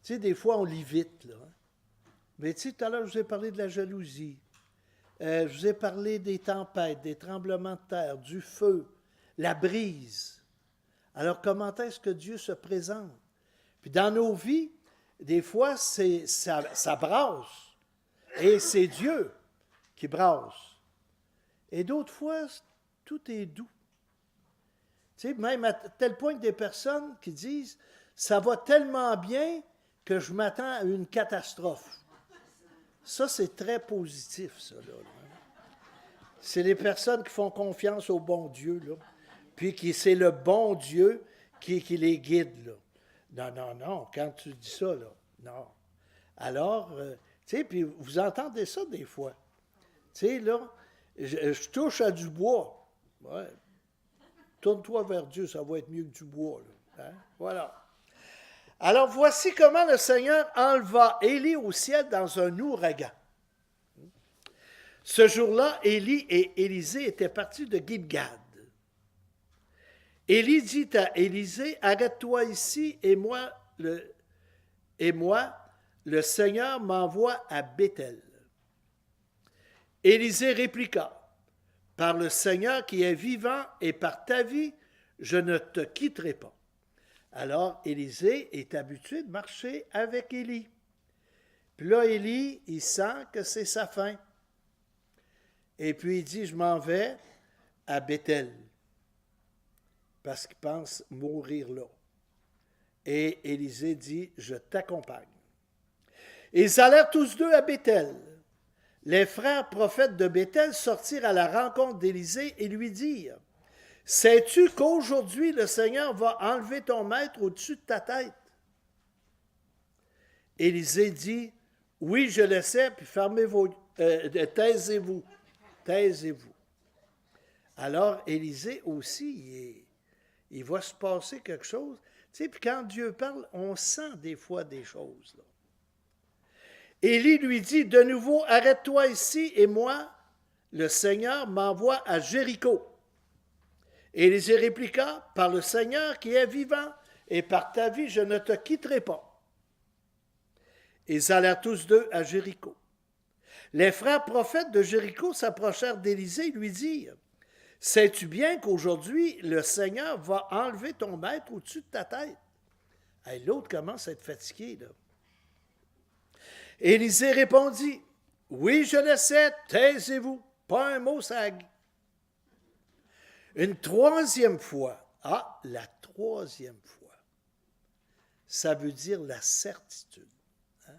tu sais, des fois, on lit vite, là. Mais tu sais, tout à l'heure, je vous ai parlé de la jalousie. Je vous ai parlé des tempêtes, des tremblements de terre, du feu, la brise. Alors, comment est-ce que Dieu se présente? Puis dans nos vies, des fois, ça brasse. Et c'est Dieu qui brasse. Et d'autres fois, tout est doux. Tu sais, même à tel point que des personnes qui disent « ça va tellement bien que je m'attends à une catastrophe ». Ça, c'est très positif, ça, là. C'est les personnes qui font confiance au bon Dieu, là. Puis c'est le bon Dieu qui les guide, là. Non, non, non, quand tu dis ça, là, non. Alors, tu sais, puis vous entendez ça des fois. Tu sais, là, je touche à du bois. Ouais. Tourne-toi vers Dieu, ça va être mieux que du bois, là. Hein? Voilà. Alors, voici comment le Seigneur enleva Élie au ciel dans un ouragan. Ce jour-là, Élie et Élisée étaient partis de Gilgad. Élie dit à Élisée, « Arrête-toi ici, et moi, le Seigneur m'envoie à Béthel. » Élisée répliqua, « Par le Seigneur qui est vivant et par ta vie, je ne te quitterai pas. » Alors, Élisée est habitué de marcher avec Élie. Puis là, Élie, il sent que c'est sa fin. Et puis il dit, je m'en vais à Béthel, parce qu'il pense mourir là. Et Élisée dit, je t'accompagne. Ils allèrent tous deux à Béthel. Les frères prophètes de Béthel sortirent à la rencontre d'Élisée et lui dirent, sais-tu qu'aujourd'hui le Seigneur va enlever ton maître au-dessus de ta tête? Élisée dit, oui, je le sais, puis taisez-vous. Taisez-vous. Alors, Élisée aussi, il va se passer quelque chose. Tu sais, puis quand Dieu parle, on sent des fois des choses, là. Élie lui dit, de nouveau, arrête-toi ici, et moi, le Seigneur m'envoie à Jéricho. Élisée répliqua, par le Seigneur qui est vivant, et par ta vie, je ne te quitterai pas. Ils allèrent tous deux à Jéricho. Les frères prophètes de Jéricho s'approchèrent d'Élisée et lui dirent, « Sais-tu bien qu'aujourd'hui, le Seigneur va enlever ton maître au-dessus de ta tête? » Hey, l'autre commence à être fatigué, là. Élisée répondit, « Oui, je le sais, taisez-vous. » Pas un mot, ça. Une troisième fois, la troisième fois, ça veut dire la certitude. Hein?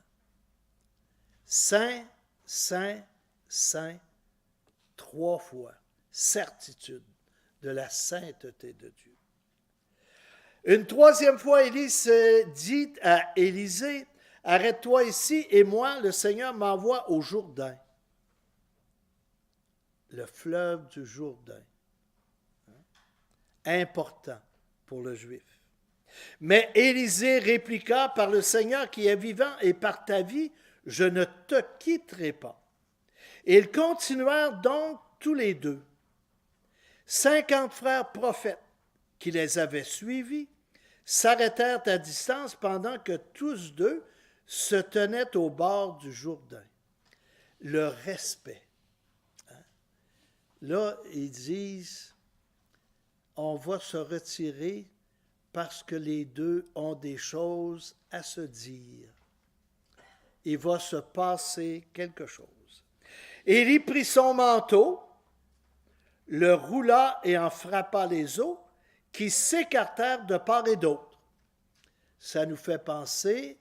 Saint, saint, saint, trois fois, certitude de la sainteté de Dieu. Une troisième fois, Élie dit à Élisée, « Arrête-toi ici, et moi, le Seigneur m'envoie au Jourdain. » Le fleuve du Jourdain. Important pour le Juif. Mais Élisée répliqua, « Par le Seigneur qui est vivant et par ta vie, je ne te quitterai pas. » Et ils continuèrent donc tous les deux. 50 frères prophètes qui les avaient suivis s'arrêtèrent à distance pendant que tous deux se tenaient au bord du Jourdain. Le respect. Là, ils disent, on va se retirer parce que les deux ont des choses à se dire. Il va se passer quelque chose. Élie prit son manteau, le roula et en frappa les eaux, qui s'écartèrent de part et d'autre. Ça nous fait penser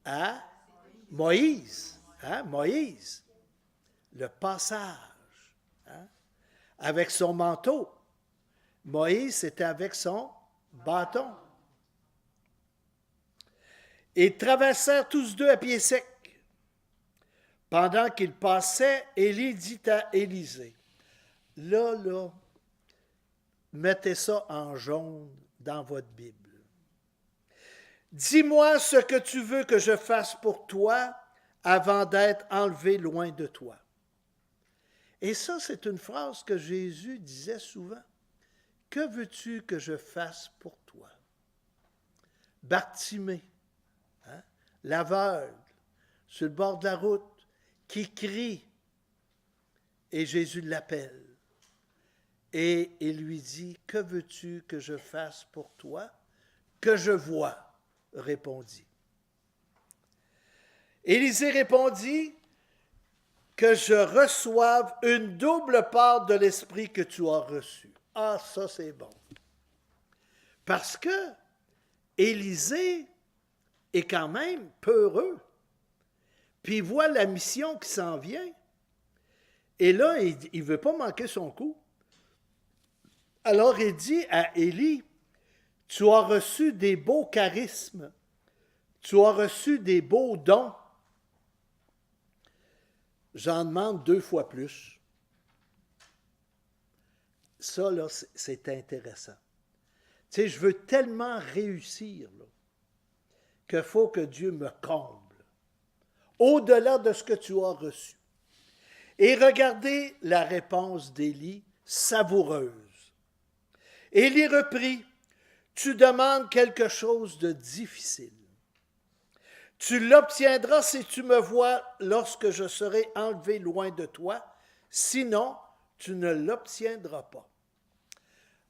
à Moïse, Moïse, le passage, avec son manteau. Moïse, c'était avec son bâton. Ils traversèrent tous deux à pied sec. Pendant qu'ils passaient, Élie dit à Élisée, là, mettez ça en jaune dans votre Bible. Dis-moi ce que tu veux que je fasse pour toi avant d'être enlevé loin de toi. Et ça, c'est une phrase que Jésus disait souvent. Que veux-tu que je fasse pour toi? Bartimée, l'aveugle, sur le bord de la route, qui crie, et Jésus l'appelle. Et il lui dit, que veux-tu que je fasse pour toi? Que je vois, répondit. Élisée répondit, que je reçoive une double part de l'esprit que tu as reçu. Ah, ça c'est bon. Parce que Élisée est quand même peureux. Puis il voit la mission qui s'en vient. Et là, il ne veut pas manquer son coup. Alors il dit à Élie, tu as reçu des beaux charismes, tu as reçu des beaux dons. J'en demande 2 fois plus. Ça, là, c'est intéressant. Tu sais, je veux tellement réussir, là, qu'il faut que Dieu me comble, au-delà de ce que tu as reçu. Et regardez la réponse d'Élie, savoureuse. Élie reprit, tu demandes quelque chose de difficile. Tu l'obtiendras si tu me vois lorsque je serai enlevé loin de toi, sinon tu ne l'obtiendras pas.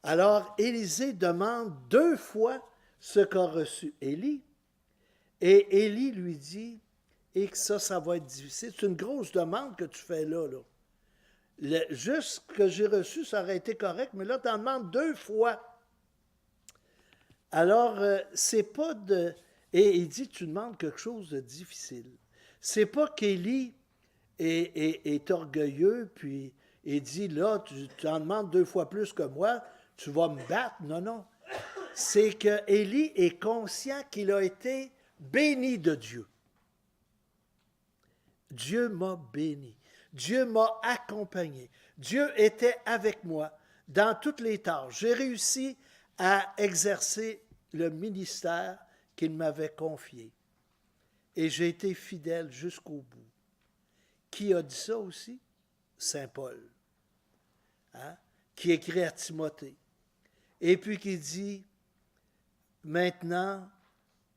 Alors Élisée demande 2 fois ce qu'a reçu Élie, et Élie lui dit, et que ça va être difficile. C'est une grosse demande que tu fais là. Juste ce que j'ai reçu, ça aurait été correct, mais là, tu en demandes 2 fois. Alors, c'est pas de... Et il dit, tu demandes quelque chose de difficile. C'est pas qu'Élie est orgueilleux, puis il dit, là, tu en demandes 2 fois plus que moi, tu vas me battre. Non, non. C'est que Élie est conscient qu'il a été béni de Dieu. Dieu m'a béni. Dieu m'a accompagné. Dieu était avec moi dans toutes les tâches. J'ai réussi à exercer le ministère qu'il m'avait confié. Et j'ai été fidèle jusqu'au bout. Qui a dit ça aussi? Saint Paul, qui écrit à Timothée. Et puis qui dit, maintenant,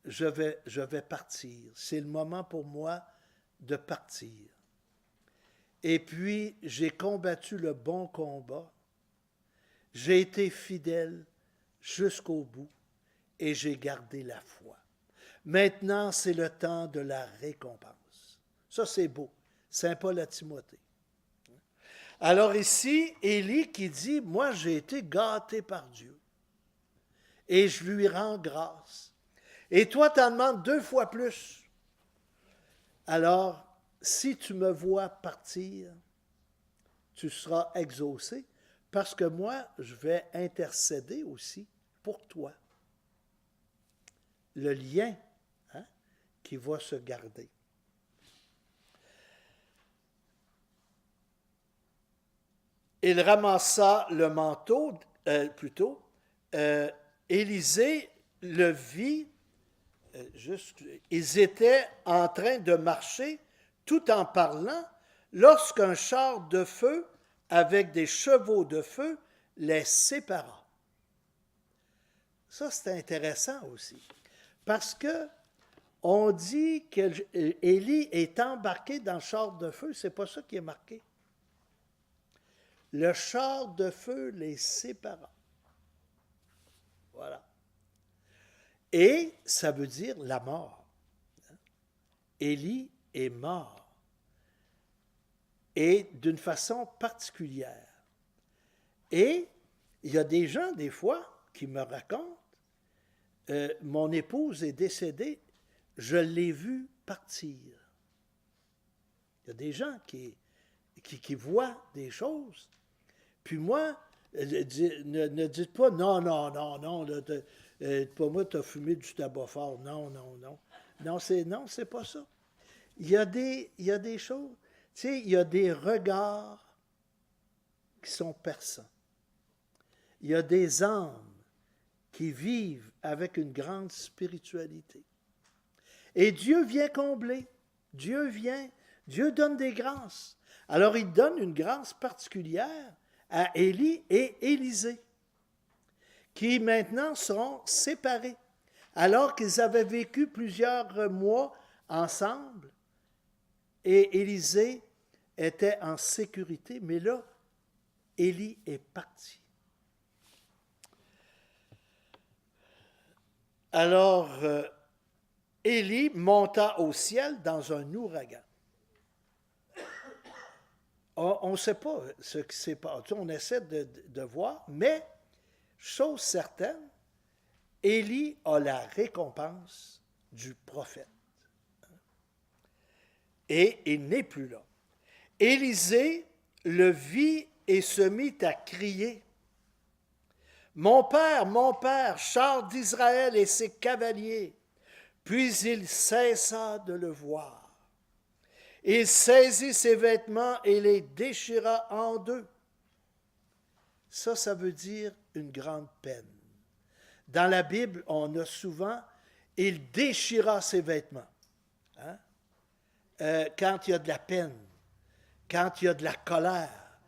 je vais partir. C'est le moment pour moi de partir. Et puis, j'ai combattu le bon combat. J'ai été fidèle jusqu'au bout et j'ai gardé la foi. Maintenant, c'est le temps de la récompense. Ça, c'est beau. Saint Paul à Timothée. Alors ici, Élie qui dit, moi, j'ai été gâté par Dieu et je lui rends grâce. Et toi, tu en demandes 2 fois plus. Alors, si tu me vois partir, tu seras exaucé, parce que moi, je vais intercéder aussi pour toi. Le lien qui va se garder. Il ramassa le manteau, Élisée le vit, ils étaient en train de marcher tout en parlant, lorsqu'un char de feu avec des chevaux de feu les sépara. Ça, c'est intéressant aussi, parce que On dit qu'Élie est embarqué dans le char de feu, c'est pas ça qui est marqué. Le char de feu les sépara. Voilà. Et ça veut dire la mort. Élie est mort. Et d'une façon particulière. Et il y a des gens, des fois, qui me racontent, mon épouse est décédée, je l'ai vue partir. Il y a des gens qui voient des choses. Puis moi, ne dites pas non, pas moi, tu as fumé du tabac fort. Non. Non, c'est pas ça. Il y a des choses, tu sais, il y a des regards qui sont perçants. Il y a des âmes qui vivent avec une grande spiritualité. Et Dieu vient combler. Dieu donne des grâces. Alors, il donne une grâce particulière à Élie et Élisée, qui maintenant sont séparés, alors qu'ils avaient vécu plusieurs mois ensemble, et Élisée était en sécurité, mais là, Élie est parti. Alors, Élie monta au ciel dans un ouragan. On ne sait pas ce qui s'est passé, on essaie de voir, mais, chose certaine, Élie a la récompense du prophète. Et il n'est plus là. Élisée le vit et se mit à crier. Mon père, char d'Israël et ses cavaliers. Puis il cessa de le voir. Il saisit ses vêtements et les déchira en deux. Ça veut dire une grande peine. Dans la Bible, on a souvent « il déchira ses vêtements ». Hein? Quand il y a de la peine, quand il y a de la colère.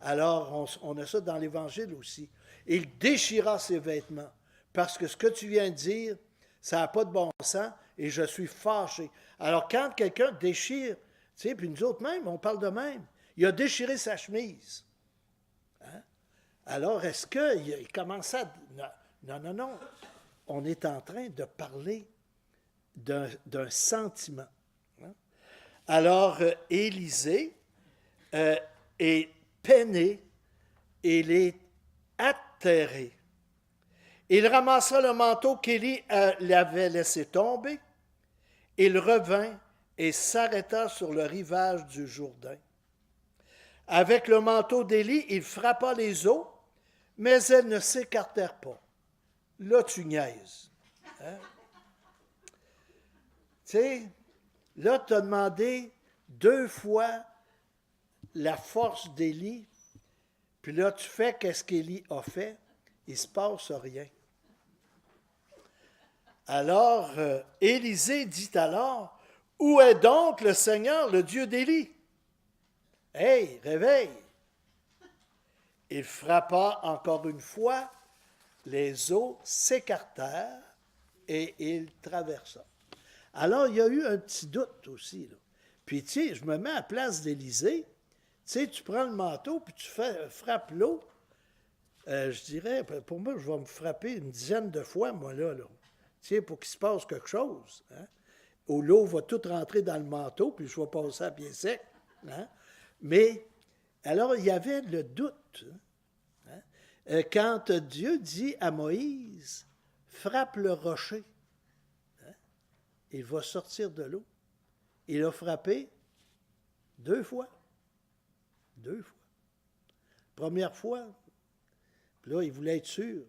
Alors, on a ça dans l'Évangile aussi. Il déchira ses vêtements, parce que ce que tu viens de dire, ça n'a pas de bon sens, et je suis fâché. Alors, quand quelqu'un déchire, tu sais, puis nous autres même, on parle de même, il a déchiré sa chemise. Hein? Alors, est-ce qu'il commence à... Non. On est en train de parler d'un sentiment. Hein? Alors, Élisée est peiné, il est atterré. Il ramassa le manteau qu'Élie l'avait laissé tomber. Il revint et s'arrêta sur le rivage du Jourdain. Avec le manteau d'Élie, il frappa les eaux, mais elles ne s'écartèrent pas. Là, tu niaises. Hein? Tu sais, là, tu as demandé 2 fois la force d'Élie, puis là, tu fais qu'est-ce qu'Élie a fait, il ne se passe rien. Alors, Élisée dit alors, « Où est donc le Seigneur, le Dieu d'Élie? » « Hey, réveille! » Il frappa encore une fois, les eaux s'écartèrent et il traversa. Alors, il y a eu un petit doute aussi, là. Puis, tu sais, je me mets à la place d'Élisée. Tu sais, tu prends le manteau, puis tu frappes l'eau. Je dirais, pour moi, je vais me frapper une dizaine de fois, moi, là. Tu sais, pour qu'il se passe quelque chose. Hein? Où l'eau va toute rentrer dans le manteau, puis je vais passer à pied sec. Hein? Mais, alors, il y avait le doute. Hein? Quand Dieu dit à Moïse, frappe le rocher, hein? Il va sortir de l'eau. Il a frappé 2 fois. 2 fois. Première fois, là, il voulait être sûr.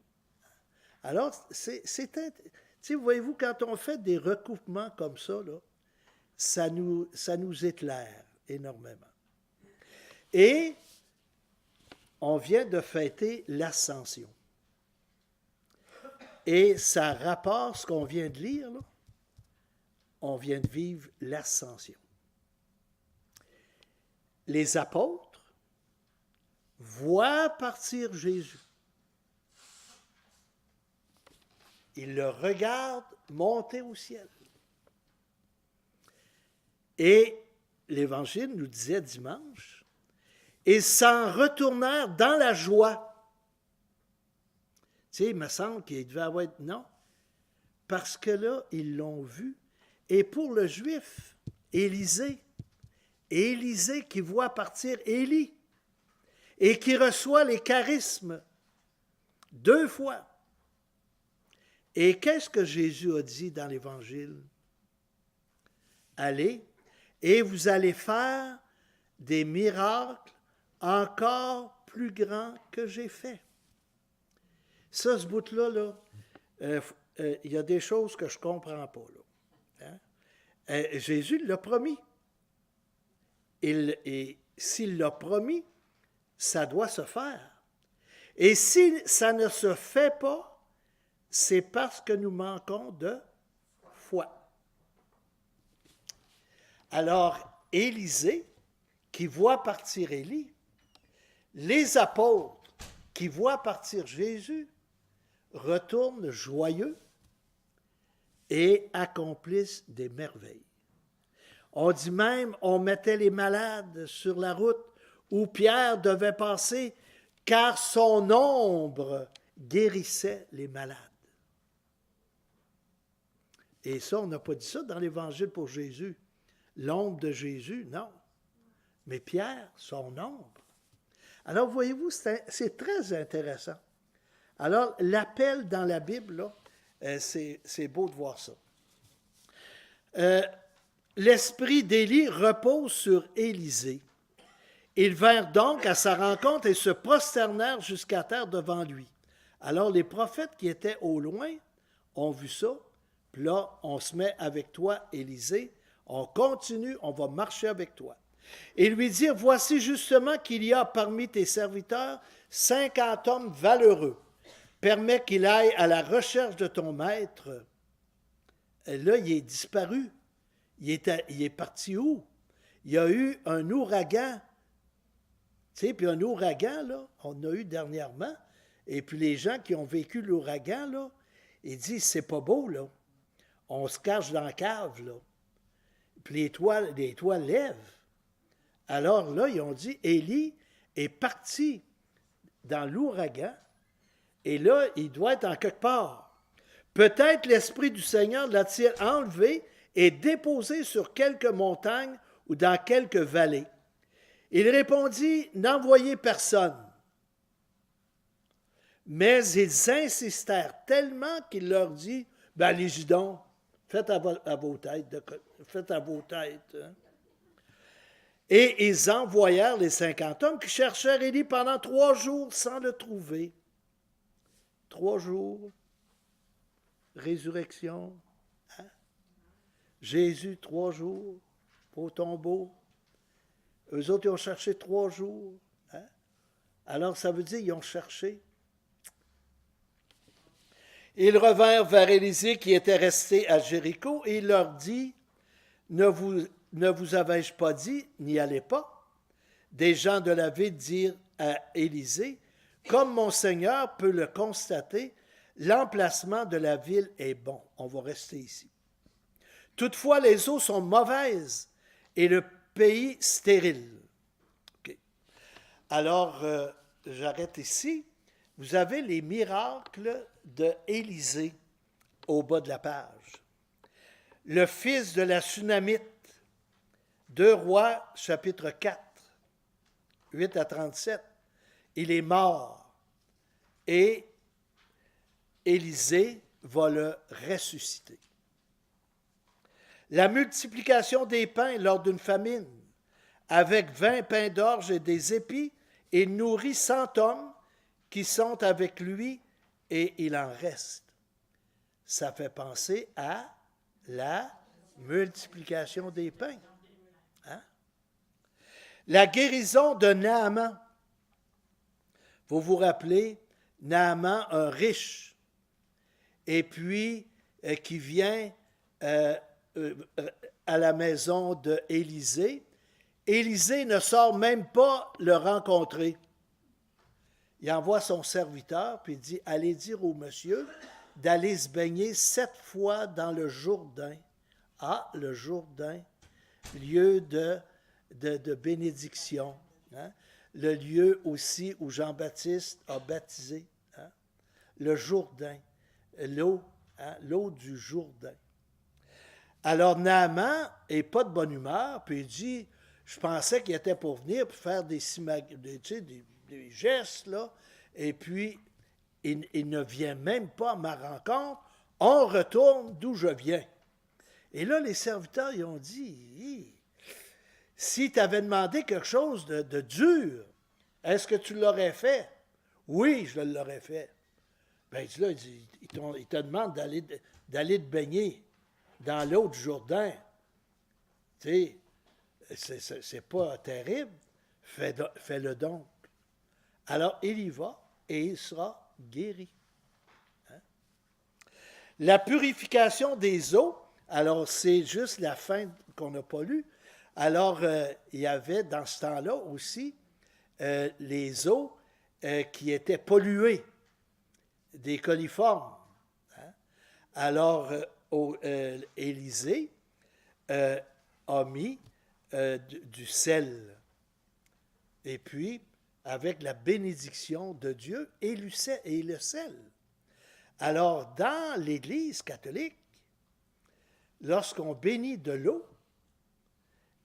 Alors, c'était, tu sais, voyez-vous, quand on fait des recoupements comme ça, là, ça nous éclaire énormément. Et on vient de fêter l'Ascension. Et ça rapporte ce qu'on vient de lire, là. On vient de vivre l'Ascension. Les apôtres voient partir Jésus. Ils le regardent monter au ciel. Et l'Évangile nous disait dimanche, ils s'en retournèrent dans la joie. Tu sais, il me semble qu'il devait avoir... Non, parce que là, ils l'ont vu. Et pour le Juif, Élisée qui voit partir Élie et qui reçoit les charismes 2 fois. Et qu'est-ce que Jésus a dit dans l'Évangile? Allez, et vous allez faire des miracles encore plus grands que j'ai fait. Ça, ce bout-là, là, il y a des choses que je ne comprends pas. Là. Hein? Jésus l'a promis. Et s'il l'a promis, ça doit se faire. Et si ça ne se fait pas, c'est parce que nous manquons de foi. Alors, Élisée, qui voit partir Élie, les apôtres qui voient partir Jésus, retournent joyeux et accomplissent des merveilles. On dit même, on mettait les malades sur la route où Pierre devait passer, car son ombre guérissait les malades. Et ça, on n'a pas dit ça dans l'Évangile pour Jésus. L'ombre de Jésus, non. Mais Pierre, son ombre. Alors, voyez-vous, c'est très intéressant. Alors, l'appel dans la Bible, là, c'est beau de voir ça. L'esprit d'Élie repose sur Élisée. Ils vinrent donc à sa rencontre et se prosternèrent jusqu'à terre devant lui. Alors, les prophètes qui étaient au loin ont vu ça. Puis là, on se met avec toi, Élisée. On continue, on va marcher avec toi. Et lui dire, voici justement qu'il y a parmi tes serviteurs 50 hommes valeureux. Permets qu'il aille à la recherche de ton maître. Et là, il est disparu. Il est parti où? Il y a eu un ouragan. Tu sais, puis un ouragan, là, on a eu dernièrement. Et puis les gens qui ont vécu l'ouragan, là, ils disent, c'est pas beau, là. On se cache dans la cave, là. Puis les toits lèvent. Alors là, ils ont dit, Élie est parti dans l'ouragan, et là, il doit être en quelque part. Peut-être l'Esprit du Seigneur l'a-t-il enlevé et déposé sur quelques montagnes ou dans quelques vallées. Il répondit, n'envoyez personne. Mais ils insistèrent tellement qu'il leur dit, ben allez-y donc, faites à vos têtes. Faites à vos têtes. Hein. Et ils envoyèrent les 50 hommes qui cherchèrent Élie pendant 3 jours sans le trouver. 3 jours, résurrection. Hein? Jésus, 3 jours, au tombeau. Eux autres, ils ont cherché 3 jours. Hein? Alors, ça veut dire qu'ils ont cherché. Ils revinrent vers Élisée qui était resté à Jéricho et il leur dit, ne vous avais-je pas dit, n'y allez pas? Des gens de la ville dirent à Élisée, comme mon Seigneur peut le constater, l'emplacement de la ville est bon. On va rester ici. Toutefois, les eaux sont mauvaises et le pays stérile. Okay. Alors, j'arrête ici. Vous avez les miracles d'Élisée au bas de la page. Le fils de la Sunamite, 2 Rois, chapitre 4, 8 à 37, il est mort et Élisée va le ressusciter. La multiplication des pains lors d'une famine, avec 20 pains d'orge et des épis, il nourrit 100 hommes qui sont avec lui et il en reste. Ça fait penser à la multiplication des pains. Hein? La guérison de Naaman. Vous vous rappelez, Naaman, un riche, et puis qui vient à la maison d'Élisée. Élisée ne sort même pas le rencontrer. Il envoie son serviteur, puis il dit, allez dire au monsieur d'aller se baigner 7 fois dans le Jourdain. Ah, le Jourdain. lieu de bénédiction. Hein? Le lieu aussi où Jean-Baptiste a baptisé. Hein? Le Jourdain, l'eau, hein? L'eau du Jourdain. Alors Naaman n'est pas de bonne humeur, puis il dit, je pensais qu'il était pour venir pour faire des gestes, là, et puis il ne vient même pas à ma rencontre, on retourne d'où je viens. Et là, les serviteurs, ils ont dit, si tu avais demandé quelque chose de dur, est-ce que tu l'aurais fait? Oui, je l'aurais fait. Bien, là, il te demande d'aller te baigner dans l'eau du Jourdain. Tu sais, c'est pas terrible. Fais-le donc. Alors, il y va et il sera guéri. Hein? La purification des eaux, alors c'est juste la fin qu'on n'a pas lue. Alors, il y avait dans ce temps-là aussi les eaux qui étaient polluées, des coliformes. Hein? Alors, Élisée a mis du sel. Et puis, avec la bénédiction de Dieu et le sel. Alors, dans l'Église catholique, lorsqu'on bénit de l'eau,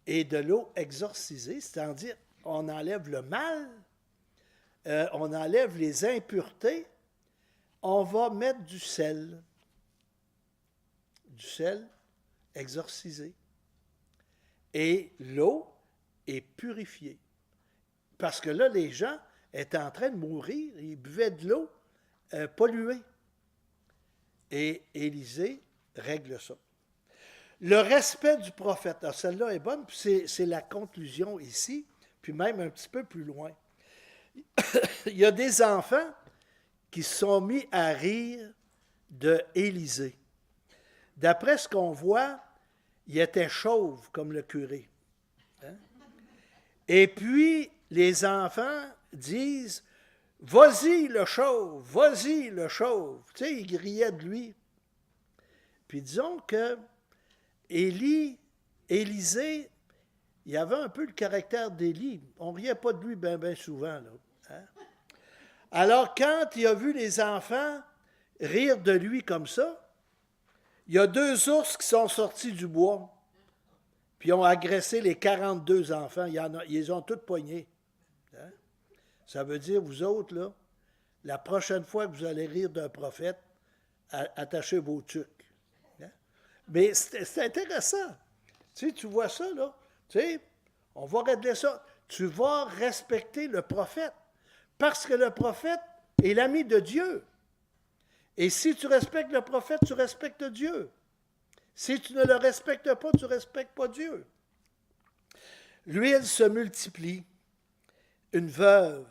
et de l'eau exorcisée, c'est-à-dire on enlève le mal, on enlève les impuretés, on va mettre du sel exorcisé. Et l'eau est purifiée. Parce que là, les gens étaient en train de mourir, ils buvaient de l'eau polluée. Et Élisée règle ça. Le respect du prophète. Alors, celle-là est bonne, puis c'est la conclusion ici, puis même un petit peu plus loin. Il y a des enfants qui se sont mis à rire de Élisée. D'après ce qu'on voit, il était chauve comme le curé. Hein? Et puis, les enfants disent « Vas-y le chauve, vas-y le chauve ». Tu sais, ils grillaient de lui. Puis disons que Élisée, il avait un peu le caractère d'Élie. On ne riait pas de lui bien souvent. Là, hein? Alors, quand il a vu les enfants rire de lui comme ça, il y a 2 ours qui sont sortis du bois, puis ont agressé les 42 enfants. Ils les ont tous poignés. Hein? Ça veut dire, vous autres, là, la prochaine fois que vous allez rire d'un prophète, attachez vos tuques. Mais c'est intéressant. Tu vois ça, là. On va régler ça. Tu vas respecter le prophète. Parce que le prophète est l'ami de Dieu. Et si tu respectes le prophète, tu respectes Dieu. Si tu ne le respectes pas, tu ne respectes pas Dieu. L'huile se multiplie. Une veuve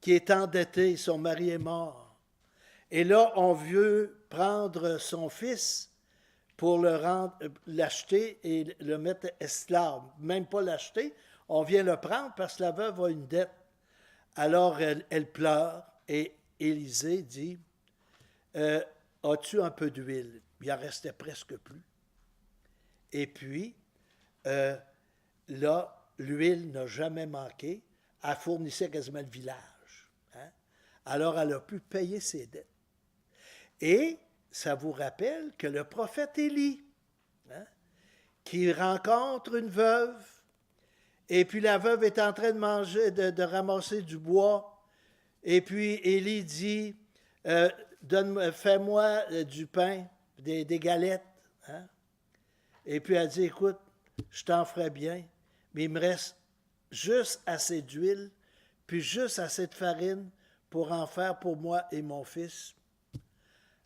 qui est endettée, son mari est mort. Et là, on veut prendre son fils pour l'acheter et le mettre esclave. Même pas l'acheter, on vient le prendre parce que la veuve a une dette. Alors elle pleure et Élisée dit as-tu un peu d'huile? Il en restait presque plus. Et puis, là, l'huile n'a jamais manqué. Elle fournissait quasiment le village. Hein? Alors elle a pu payer ses dettes. Et ça vous rappelle que le prophète Élie, hein, qui rencontre une veuve, et puis la veuve est en train de manger, de ramasser du bois, et puis Élie dit, fais-moi du pain, des galettes. Hein? Et puis elle dit, écoute, je t'en ferai bien, mais il me reste juste assez d'huile, puis juste assez de farine pour en faire pour moi et mon fils.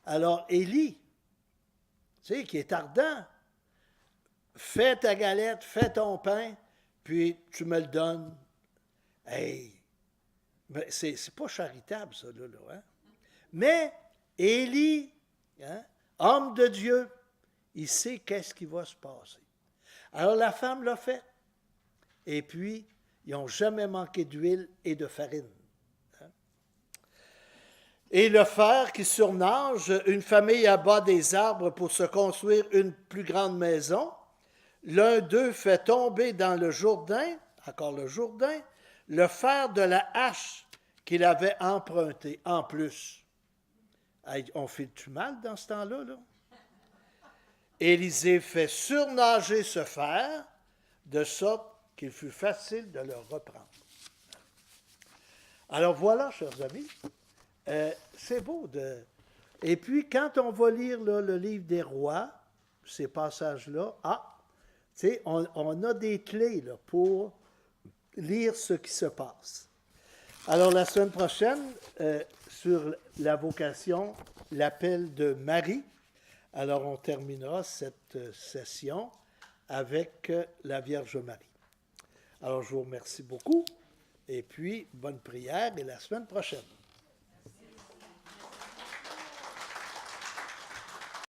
Alors, Élie, tu sais, qui est ardent, fais ta galette, fais ton pain, puis tu me le donnes. Hey, c'est pas charitable, ça, là. Hein? Mais Élie, hein, homme de Dieu, il sait qu'est-ce qui va se passer. Alors, la femme l'a fait. Et puis, ils n'ont jamais manqué d'huile et de farine. Et le fer qui surnage, une famille abat des arbres pour se construire une plus grande maison. l'un d'eux fait tomber dans le Jourdain, encore le Jourdain, le fer de la hache qu'il avait emprunté en plus. Hey, on fait-tu mal dans ce temps-là, là? Élisée fait surnager ce fer, de sorte qu'il fut facile de le reprendre. Alors voilà, chers amis, c'est beau de... Et puis, quand on va lire là, le livre des rois, ces passages-là, tu sais, on a des clés là, pour lire ce qui se passe. Alors, la semaine prochaine, sur la vocation, l'appel de Marie, alors on terminera cette session avec la Vierge Marie. Alors, je vous remercie beaucoup, et puis, bonne prière, et la semaine prochaine.